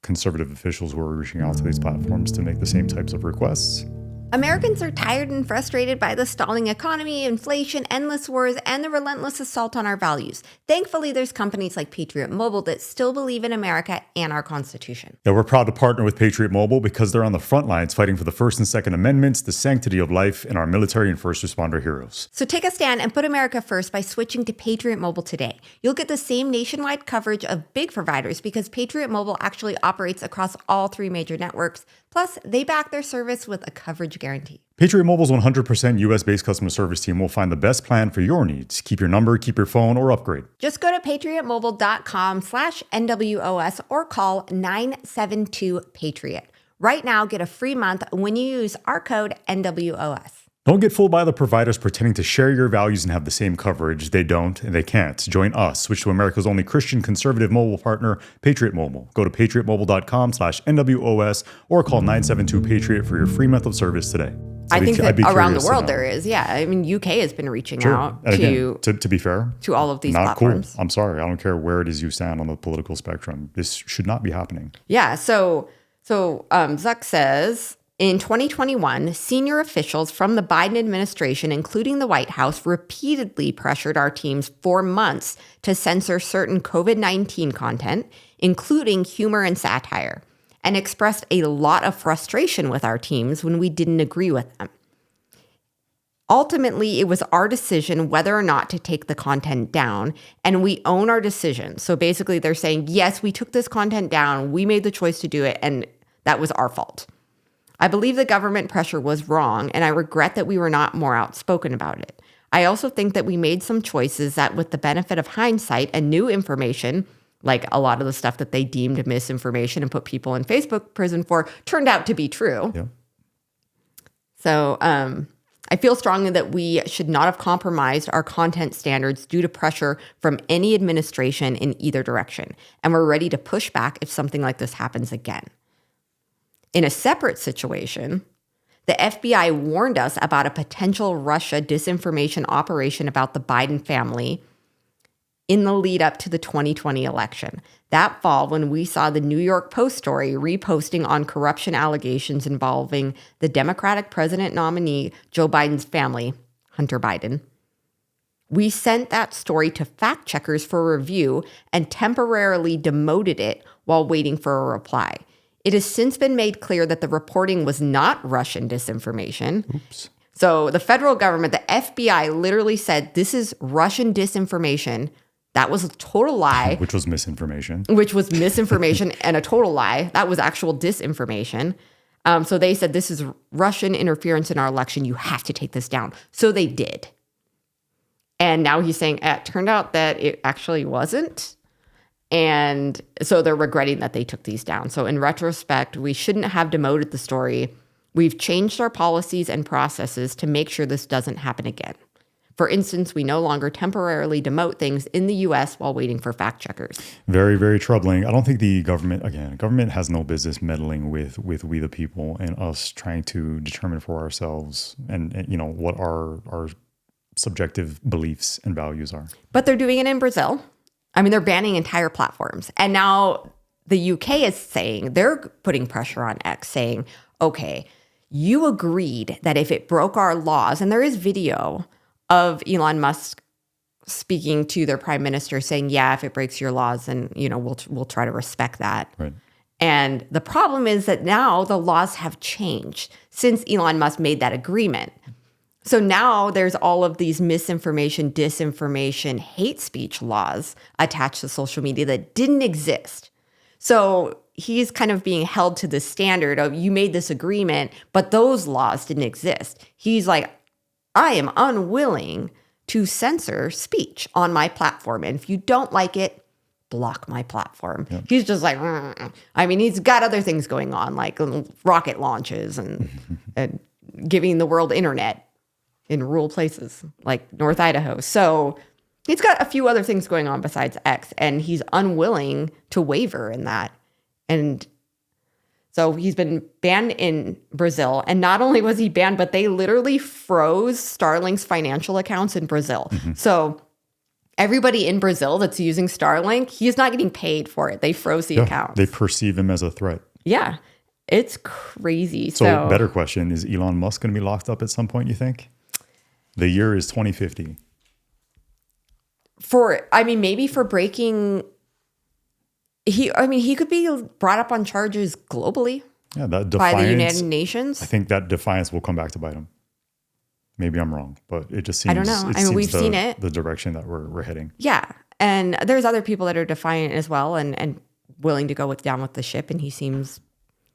conservative officials who are reaching out to these platforms to make the same types of requests? Americans are tired and frustrated by the stalling economy, inflation, endless wars, and the relentless assault on our values. Thankfully, there's companies like Patriot Mobile that still believe in America and our Constitution. Yeah, we're proud to partner with Patriot Mobile because they're on the front lines fighting for the First and Second Amendments, the sanctity of life, and our military and first responder heroes. So take a stand and put America first by switching to Patriot Mobile today. You'll get the same nationwide coverage of big providers because Patriot Mobile actually operates across all 3 major networks. Plus, they back their service with a coverage guarantee. Patriot Mobile's 100% US-based customer service team will find the best plan for your needs. Keep your number, keep your phone, or upgrade. Just go to patriotmobile.com/NWOS or call 972-PATRIOT. Right now, get a free month when you use our code NWOS. Don't get fooled by the providers pretending to share your values and have the same coverage. They don't and they can't. Join us. Switch to America's only Christian conservative mobile partner, Patriot Mobile. Go to patriotmobile.com/NWOS or call 972-PATRIOT for your free month of service today. I think that around the world there is. Yeah. I mean, UK has been reaching out and again, to be fair, to all of these not platforms. Cool. I'm sorry. I don't care where it is you stand on the political spectrum. This should not be happening. Yeah. So Zuck says, in 2021, senior officials from the Biden administration, including the White House, repeatedly pressured our teams for months to censor certain COVID-19 content, including humor and satire, and expressed a lot of frustration with our teams when we didn't agree with them. Ultimately, it was our decision whether or not to take the content down, and we own our decision. So basically, they're saying, yes, we took this content down, we made the choice to do it, and that was our fault. I believe the government pressure was wrong, and I regret that we were not more outspoken about it. I also think that we made some choices that, with the benefit of hindsight and new information, like a lot of the stuff that they deemed misinformation and put people in Facebook prison for, turned out to be true. Yeah. So I feel strongly that we should not have compromised our content standards due to pressure from any administration in either direction, and we're ready to push back if something like this happens again. In a separate situation, the FBI warned us about a potential Russia disinformation operation about the Biden family in the lead up to the 2020 election. That fall, when we saw the New York Post story reposting on corruption allegations involving the Democratic president nominee Joe Biden's family, Hunter Biden, we sent that story to fact checkers for review and temporarily demoted it while waiting for a reply. It has since been made clear that the reporting was not Russian disinformation. Oops. So the federal government, the FBI, literally said, this is Russian disinformation. That was a total lie. Which was misinformation. Which was misinformation and a total lie. That was actual disinformation. So they said, this is Russian interference in our election. You have to take this down. So they did. And now he's saying it turned out that it actually wasn't. And so they're regretting that they took these down. So in retrospect, we shouldn't have demoted the story. We've changed our policies and processes to make sure this doesn't happen again. For instance, we no longer temporarily demote things in the U.S. while waiting for fact checkers. Very, very troubling. I don't think the government has no business meddling with we the people and us trying to determine for ourselves and you know, what our subjective beliefs and values are. But they're doing it in Brazil. I mean, they're banning entire platforms. And now the UK is saying, they're putting pressure on X saying, okay, you agreed that if it broke our laws, and there is video of Elon Musk speaking to their prime minister saying, yeah, if it breaks your laws, then, you know, we'll try to respect that. Right. And the problem is that now the laws have changed since Elon Musk made that agreement. So now there's all of these misinformation, disinformation, hate speech laws attached to social media that didn't exist. So he's kind of being held to the standard of, you made this agreement, but those laws didn't exist. He's like, I am unwilling to censor speech on my platform. And if you don't like it, block my platform. Yep. He's just like, I mean, he's got other things going on, like rocket launches and giving the world internet in rural places like North Idaho. So he's got a few other things going on besides X, and he's unwilling to waver in that. And so he's been banned in Brazil. And not only was he banned, but they literally froze Starlink's financial accounts in Brazil. Mm-hmm. So everybody in Brazil that's using Starlink, he's not getting paid for it. They froze the accounts. They perceive him as a threat. Yeah. It's crazy. So better question, is Elon Musk going to be locked up at some point, you think? The year is 2050. Maybe for breaking... He could be brought up on charges globally. Yeah, that defiance, by the United Nations. I think that defiance will come back to bite him. Maybe I'm wrong, but it just seems. I don't know. We've seen it. The direction that we're heading. Yeah, and there's other people that are defiant as well, and willing to go down with the ship. And he seems.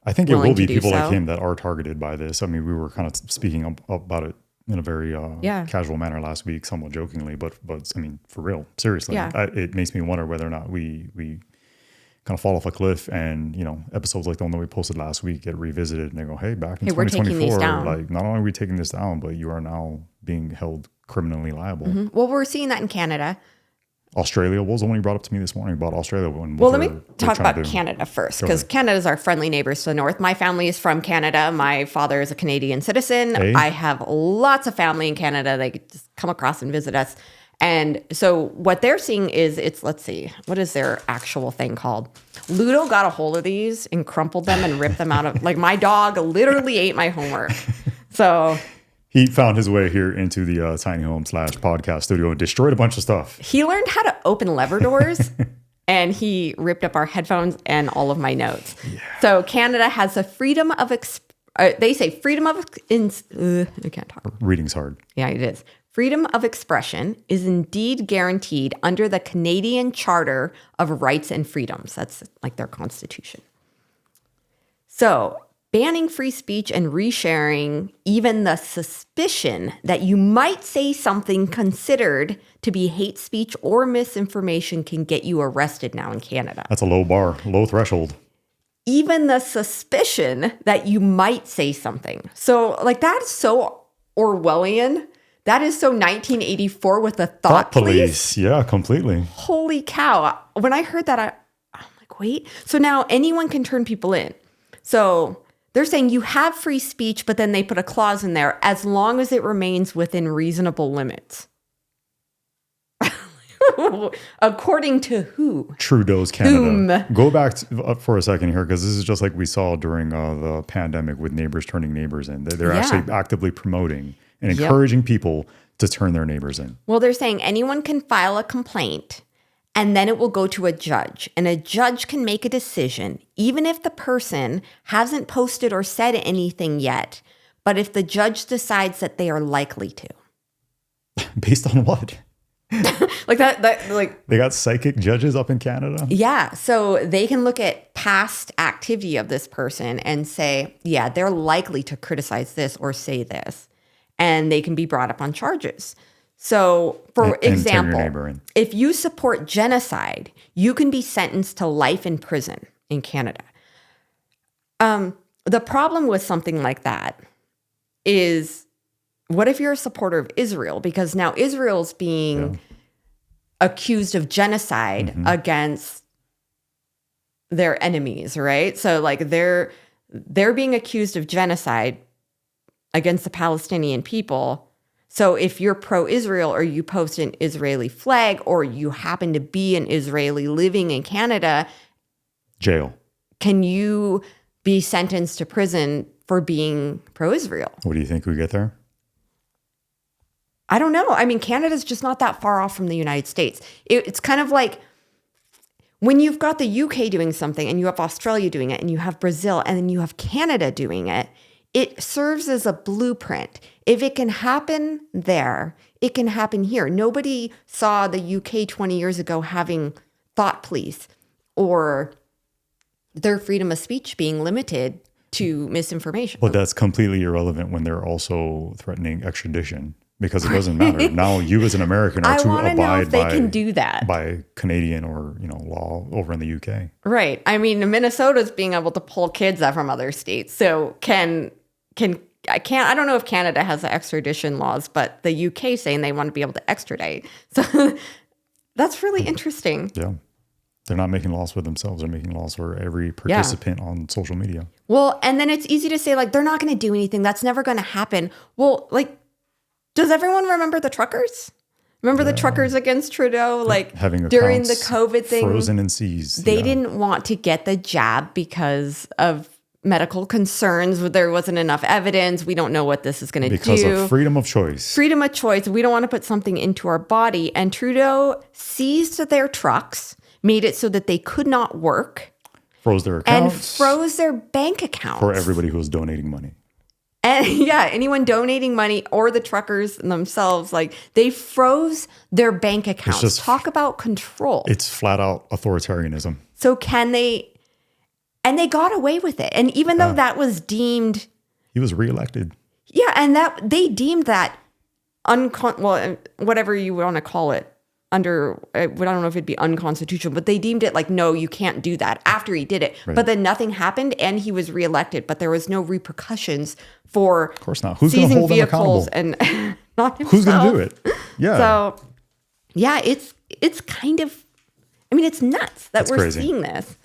I think it will be people like him that are targeted by this. I mean, we were kind of speaking about it in a very casual manner last week, somewhat jokingly, but I mean, for real, seriously, it makes me wonder whether or not we kind of fall off a cliff, and you know, episodes like the one that we posted last week get revisited, and they go, "Hey, back in 2024, like not only are we taking this down, but you are now being held criminally liable." Mm-hmm. Well, we're seeing that in Canada. Australia was the one you brought up to me this morning about Australia. Well, let me talk about Canada first, because Canada is our friendly neighbors to the north. My family is from Canada. My father is a Canadian citizen. Hey. I have lots of family in Canada. They just come across and visit us. And so what they're seeing is let's see, what is their actual thing called? Ludo got a hold of these and crumpled them and ripped them out of, like my dog literally ate my homework. So he found his way here into the tiny home / podcast studio and destroyed a bunch of stuff. He learned how to open lever doors and he ripped up our headphones and all of my notes. Yeah. So Canada has a freedom of, they say freedom of, I can't talk. Reading's hard. Yeah, it is. Freedom of expression is indeed guaranteed under the Canadian Charter of Rights and Freedoms. That's like their constitution. So banning free speech and resharing even the suspicion that you might say something considered to be hate speech or misinformation can get you arrested now in Canada. That's a low bar, low threshold. Even the suspicion that you might say something. So like that's so Orwellian. That is so 1984 with the thought police. Yeah, completely. Holy cow. When I heard that, I'm like, wait. So now anyone can turn people in. So they're saying you have free speech, but then they put a clause in there as long as it remains within reasonable limits. According to who? Trudeau's Canada. Go back for a second here, because this is just like we saw during the pandemic with neighbors turning neighbors in. They're actually actively promoting and encouraging people to turn their neighbors in. Well, they're saying anyone can file a complaint and then it will go to a judge. And a judge can make a decision, even if the person hasn't posted or said anything yet, but if the judge decides that they are likely to. Based on what? Like that, like, They got psychic judges up in Canada. yeah. So they can look at past activity of this person and say, yeah, they're likely to criticize this or say this. And they can be brought up on charges. So, for And turn your example, neighbor in. if you support genocide, you can be sentenced to life in prison in Canada. The problem with something like that is, what if you're a supporter of Israel? Because now Israel's being accused of genocide against their enemies, right? So like they're being accused of genocide against the Palestinian people. So if you're pro-Israel or you post an Israeli flag or you happen to be an Israeli living in Canada, Jail. can you be sentenced to prison for being pro-Israel? What do you think we get there? I don't know. I mean, Canada's just not that far off from the United States. It's kind of like when you've got the UK doing something and you have Australia doing it and you have Brazil and then you have Canada doing it, it serves as a blueprint. If it can happen there, it can happen here. Nobody saw the UK 20 years ago having thought police or their freedom of speech being limited to misinformation. But that's completely irrelevant when they're also threatening extradition, because it doesn't matter. Now you as an American are I to want to know abide if they can do that. by Canadian or law over in the UK. Right. I mean, Minnesota's being able to pull kids out from other states. So I don't know if Canada has the extradition laws, but the UK saying they want to be able to extradite. So that's really interesting. Yeah. They're not making laws for themselves. They're making laws for every participant on social media. Well, and then it's easy to say, like, they're not going to do anything. That's never going to happen. Well, like, does everyone remember the truckers? Remember the truckers against Trudeau? Like, Having during the accounts COVID thing, frozen and seized. they didn't want to get the jab because of medical concerns. There wasn't enough evidence. We don't know what this is going to do. Because of freedom of choice. Freedom of choice. We don't want to put something into our body. And Trudeau seized their trucks, made it so that they could not work, Froze their and accounts. froze their bank accounts. For everybody who was donating money. And yeah, anyone donating money or the truckers themselves, like they froze their bank accounts. just- Talk about control. It's flat out authoritarianism. So can they, and they got away with it. And even though that was deemed, He was reelected. yeah, and that they deemed that whatever you want to call it, I don't know if it'd be unconstitutional, but they deemed it like, no, you can't do that after he did it. Right. But then nothing happened and he was reelected, but there was no repercussions for Of course not. Who's going to hold him accountable? and not himself. Who's going to do it? Yeah. So yeah, it's kind of, I mean, it's nuts that It's we're crazy. seeing this.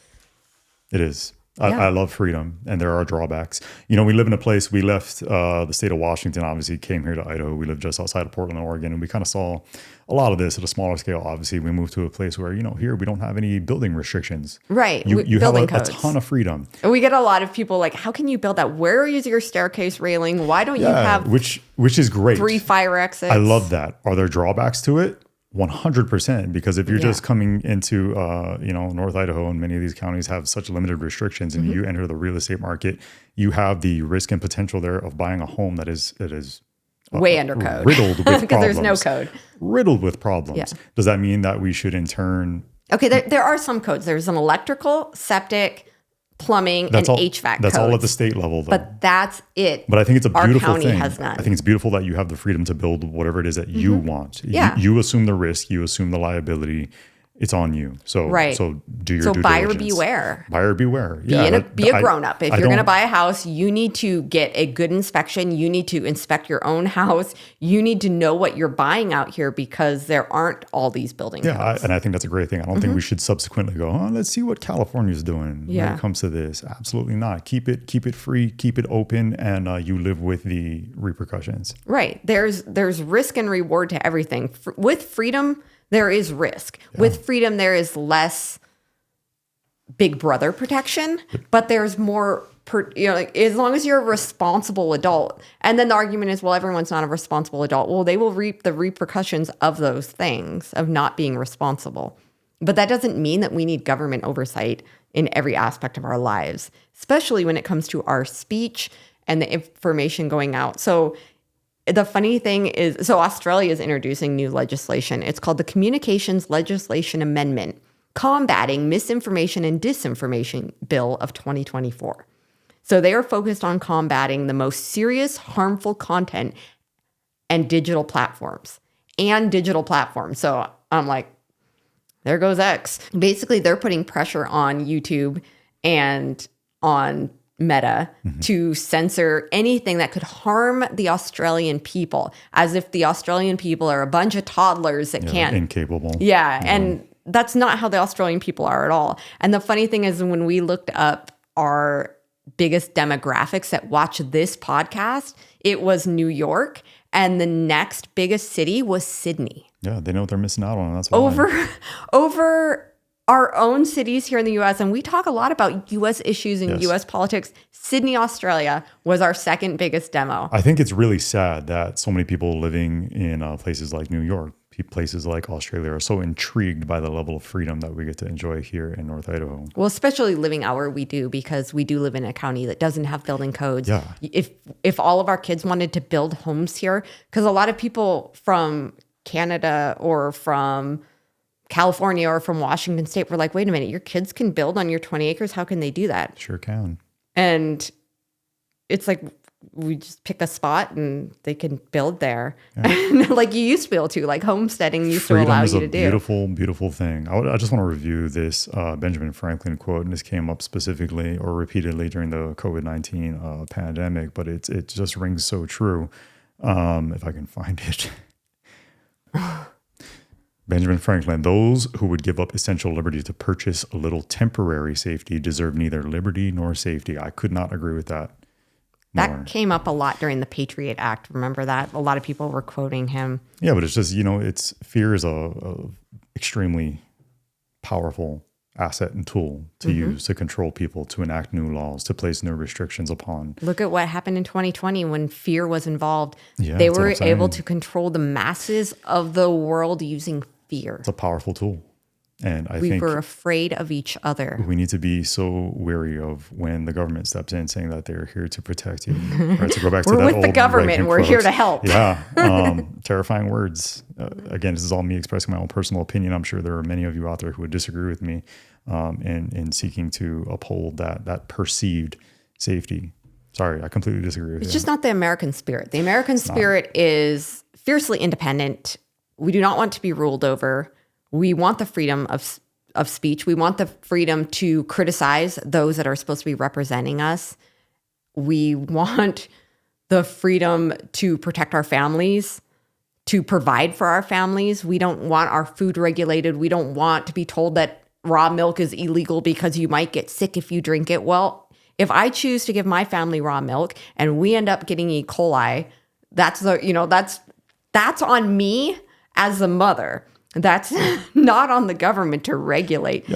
It is. Yeah. I love freedom, and there are drawbacks. We live in a place, we left the state of Washington, obviously came here to Idaho. We live just outside of Portland, Oregon, and we kind of saw a lot of this at a smaller scale. Obviously, we moved to a place where, here we don't have any building restrictions. Right. You have Building a codes. ton of freedom. And we get a lot of people like, how can you build that? Where is your staircase railing? Why don't you have which is great. 3 fire exits? I love that. Are there drawbacks to it? 100%, because if you're just coming into North Idaho, and many of these counties have such limited restrictions, and you enter the real estate market, you have the risk and potential there of buying a home that is way under code. riddled with because problems. there's no code. Riddled with problems. Yeah. Does that mean that we should in turn? Okay, there are some codes. There's an electrical, septic, plumbing, and HVAC That's codes. all at the state level, though. But that's it. But I think it's a beautiful Our county thing. has none. I think it's beautiful that you have the freedom to build whatever it is that you want. Yeah. You assume the risk, you assume the liability. It's on you. So Right. So do your So due buyer diligence. beware. Buyer beware. Yeah. Be a grown up. If I you're going to don't- buy a house, you need to get a good inspection. You need to inspect your own house. You need to know what you're buying out here because there aren't all these building codes. and I think that's a great thing. I don't think we should subsequently go, let's see what California's doing when Yeah. it comes to this. Absolutely not. Keep it free, keep it open, and you live with the repercussions. Right. There's risk and reward to everything. With freedom, there is risk. Yeah. With freedom, there is less big brother protection, but there's more, as long as you're a responsible adult. And then the argument is, well, everyone's not a responsible adult. Well, they will reap the repercussions of those things, of not being responsible. But that doesn't mean that we need government oversight in every aspect of our lives, especially when it comes to our speech and the information going out. So the funny thing is, so Australia is introducing new legislation. It's called the Communications Legislation Amendment, Combating Misinformation and Disinformation Bill of 2024. So they are focused on combating the most serious harmful content and digital platforms. So I'm like, there goes X. Basically, they're putting pressure on YouTube and on Meta to censor anything that could harm the Australian people, as if the Australian people are a bunch of toddlers that can't. Incapable. Yeah, and that's not how the Australian people are at all. And the funny thing is, when we looked up our biggest demographics that watch this podcast, it was New York, and the next biggest city was Sydney. Yeah, they know what they're missing out on. That's why. Over our own cities here in the U.S., and we talk a lot about U.S. issues and U.S. politics. Sydney, Australia was our second biggest demo. I think it's really sad that so many people living in places like New York, places like Australia, are so intrigued by the level of freedom that we get to enjoy here in North Idaho. Well, especially living out where we do, because we do live in a county that doesn't have building codes. Yeah. If all of our kids wanted to build homes here, because a lot of people from Canada or from California or from Washington State were like, wait a minute, your kids can build on your 20 acres. How can they do that? Sure can. And it's like, we just pick a spot and they can build there. Yeah. Like you used to be able to, like homesteading used Freedom to allow is you a to do. beautiful, beautiful thing. I just want to review this Benjamin Franklin quote, and this came up specifically or repeatedly during the COVID-19 pandemic, but it just rings so true. If I can find it. Benjamin Franklin, those who would give up essential liberty to purchase a little temporary safety deserve neither liberty nor safety. I could not agree with that more. That came up a lot during the Patriot Act. Remember that? A lot of people were quoting him. Yeah, but it's just, fear is a extremely powerful asset and tool to use to control people, to enact new laws, to place new restrictions upon. Look at what happened in 2020 when fear was involved. Yeah, they were able to control the masses of the world using fear. It's a powerful tool. And I we think were afraid of each other. We need to be so wary of when the government steps in saying that they're here to protect you. Right? To go back to that we're with old the government. We're here to help. Yeah. Terrifying words. Again, this is all me expressing my own personal opinion. I'm sure there are many of you out there who would disagree with me in seeking to uphold that perceived safety. Sorry, I completely disagree with you. It's just not the American spirit. The American spirit is fiercely independent. We do not want to be ruled over. We want the freedom of speech. We want the freedom to criticize those that are supposed to be representing us. We want the freedom to protect our families, to provide for our families. We don't want our food regulated. We don't want to be told that raw milk is illegal because you might get sick if you drink it. Well, if I choose to give my family raw milk and we end up getting E. coli, that's on me as a mother. That's not on the government to regulate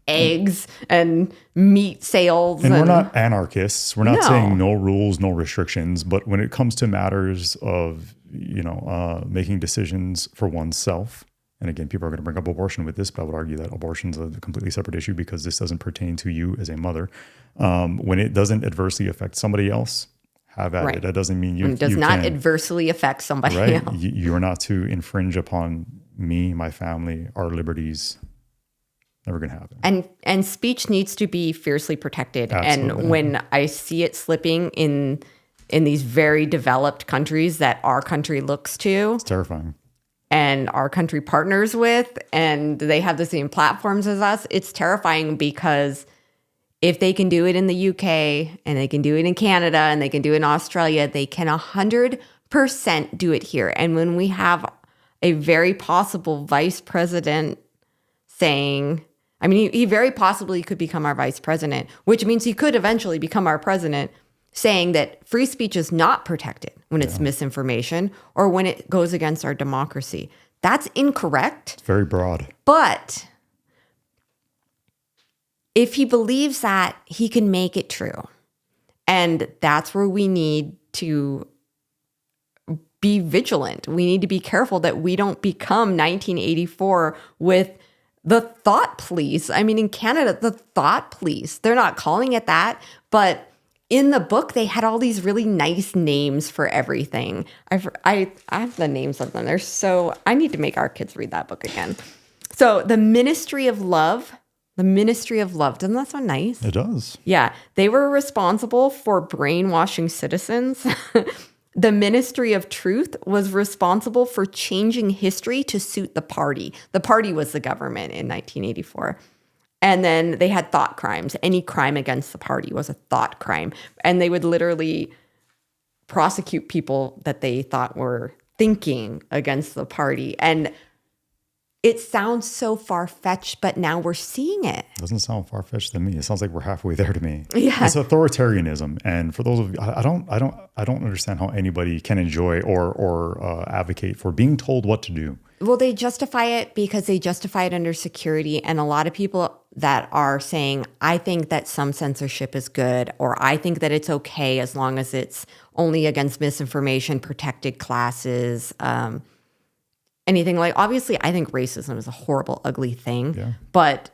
eggs and meat sales. And we're not anarchists. We're not saying no rules, no restrictions. But when it comes to matters of, making decisions for oneself, and again, people are going to bring up abortion with this, but I would argue that abortion is a completely separate issue because this doesn't pertain to you as a mother. When it doesn't adversely affect somebody else, have at it. That doesn't mean it does not adversely affect somebody else. You are not to infringe upon me, my family, our liberties. Never going to happen. And speech needs to be fiercely protected. Absolutely. And when I see it slipping in these very developed countries that our country looks to, it's terrifying. And our country partners with, and they have the same platforms as us, it's terrifying because if they can do it in the UK and they can do it in Canada and they can do it in Australia, they can 100% do it here. And when we have a very possible vice president saying, he very possibly could become our vice president, which means he could eventually become our president, saying that free speech is not protected when it's misinformation or when it goes against our democracy. That's incorrect. It's very broad. But if he believes that, he can make it true. And that's where we need to be vigilant. We need to be careful that we don't become 1984 with the thought police. In Canada, the thought police, they're not calling it that, but in the book, they had all these really nice names for everything. I have the names of them. They're so, I need to make our kids read that book again. So the Ministry of Love, doesn't that sound nice? It does. Yeah, they were responsible for brainwashing citizens. The Ministry of Truth was responsible for changing history to suit the party. The party was the government in 1984. And then they had thought crimes. Any crime against the party was a thought crime. And they would literally prosecute people that they thought were thinking against the party. And it sounds so far-fetched, but now we're seeing it. Doesn't sound far-fetched to me. It sounds like we're halfway there to me. Yeah. It's authoritarianism. And for those of you, I don't understand how anybody can enjoy or advocate for being told what to do. Well, they justify it because they justify it under security. And a lot of people that are saying, I think that some censorship is good, or I think that it's okay as long as it's only against misinformation, protected classes, anything like, obviously, I think racism is a horrible, ugly thing. Yeah. But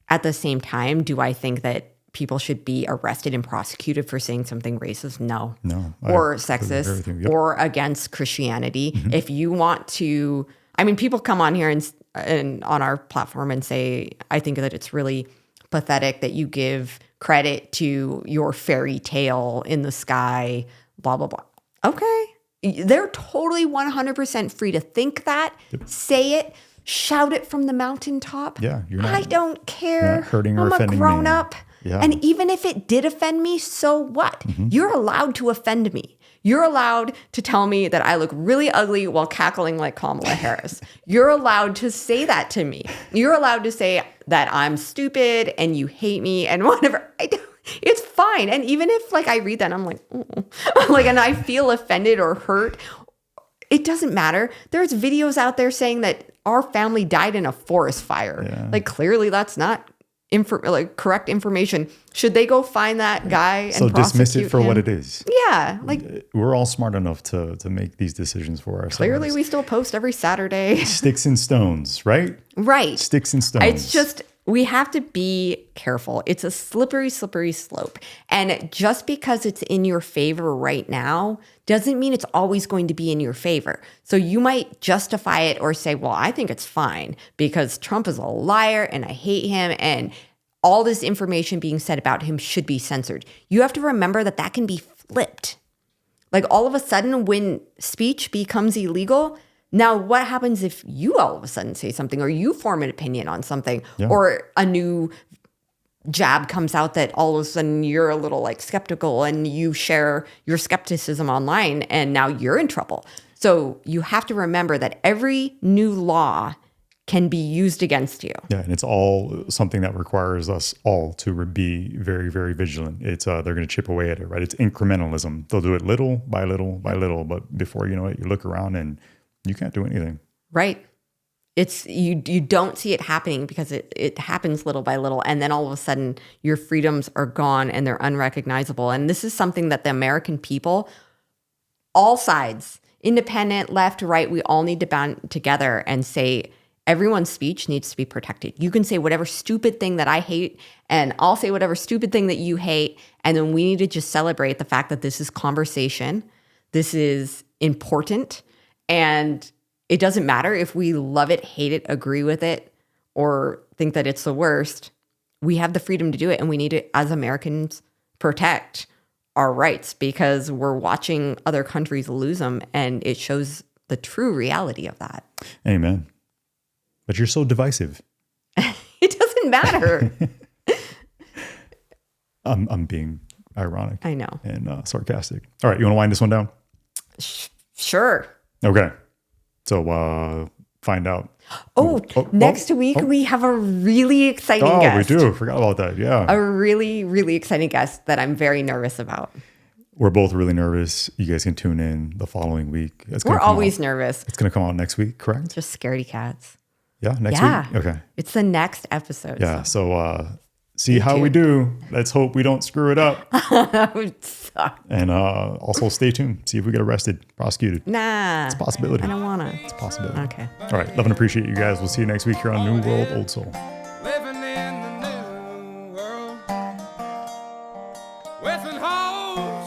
at the same time, do I think that people should be arrested and prosecuted for saying something racist? No. Or sexist, Yep. or against Christianity. Mm-hmm. If you want to, I mean, people come on here and on our platform and say, I think that it's really pathetic that you give credit to your fairy tale in the sky, blah, blah, blah. Okay. They're totally 100% free to think that, say it, shout it from the mountaintop. Yeah, I don't care. You're not hurting or I'm offending a grown me. up. Yeah. And even if it did offend me, so what? Mm-hmm. You're allowed to offend me. You're allowed to tell me that I look really ugly while cackling like Kamala Harris. You're allowed to say that to me. You're allowed to say that I'm stupid and you hate me and whatever. It's fine. And even if like I read that and I'm like, like, and I feel offended or hurt, it doesn't matter. There's videos out there saying that our family died in a forest fire. Yeah. Like clearly that's not correct information. Should they go find that guy and so prosecute dismiss it for him? what it is? Yeah, like we're all smart enough to make these decisions for ourselves. clearly we still post every Saturday. Sticks and stones, right? Right. Sticks and stones. It's just, we have to be careful. It's a slippery slope. And just because it's in your favor right now doesn't mean it's always going to be in your favor. So you might justify it or say, well, I think it's fine because Trump is a liar and I hate him and all this information being said about him should be censored. You have to remember that that can be flipped. Like all of a sudden when speech becomes illegal, now what happens if you all of a sudden say something or you form an opinion on something or a new jab comes out that all of a sudden you're a little like skeptical and you share your skepticism online and now you're in trouble. So you have to remember that every new law can be used against you. Yeah, and it's all something that requires us all to be very, very vigilant. It's they're going to chip away at it, right? It's incrementalism. They'll do it little by little by little, but before you know it, you look around and you can't do anything. Right. It's you don't see it happening because it happens little by little. And then all of a sudden your freedoms are gone and they're unrecognizable. And this is something that the American people, all sides, independent, left, right, we all need to band together and say everyone's speech needs to be protected. You can say whatever stupid thing that I hate and I'll say whatever stupid thing that you hate. And then we need to just celebrate the fact that this is conversation. This is important. And it doesn't matter if we love it, hate it, agree with it, or think that it's the worst. We have the freedom to do it. And we need to, as Americans, protect our rights because we're watching other countries lose them. And it shows the true reality of that. Amen. But you're so divisive. It doesn't matter. I'm being ironic. I know. And sarcastic. All right. You want to wind this one down? Sure. Okay. So find out. Next week we have a really exciting guest. We do. Forgot about that. Yeah. A really, really exciting guest that I'm very nervous about. We're both really nervous. You guys can tune in the following week. We're always nervous. It's going to come out next week, correct? Just scaredy cats. Yeah, next week? Okay. It's the next episode. Yeah, so see how we do. Let's hope we don't screw it up. That would suck. And also stay tuned. See if we get arrested, prosecuted. Nah. It's a possibility. I don't want to. It's a possibility. Okay. All right. Love and appreciate you guys. We'll see you next week here on New World, Old Soul. Living in the new world. Western Hall.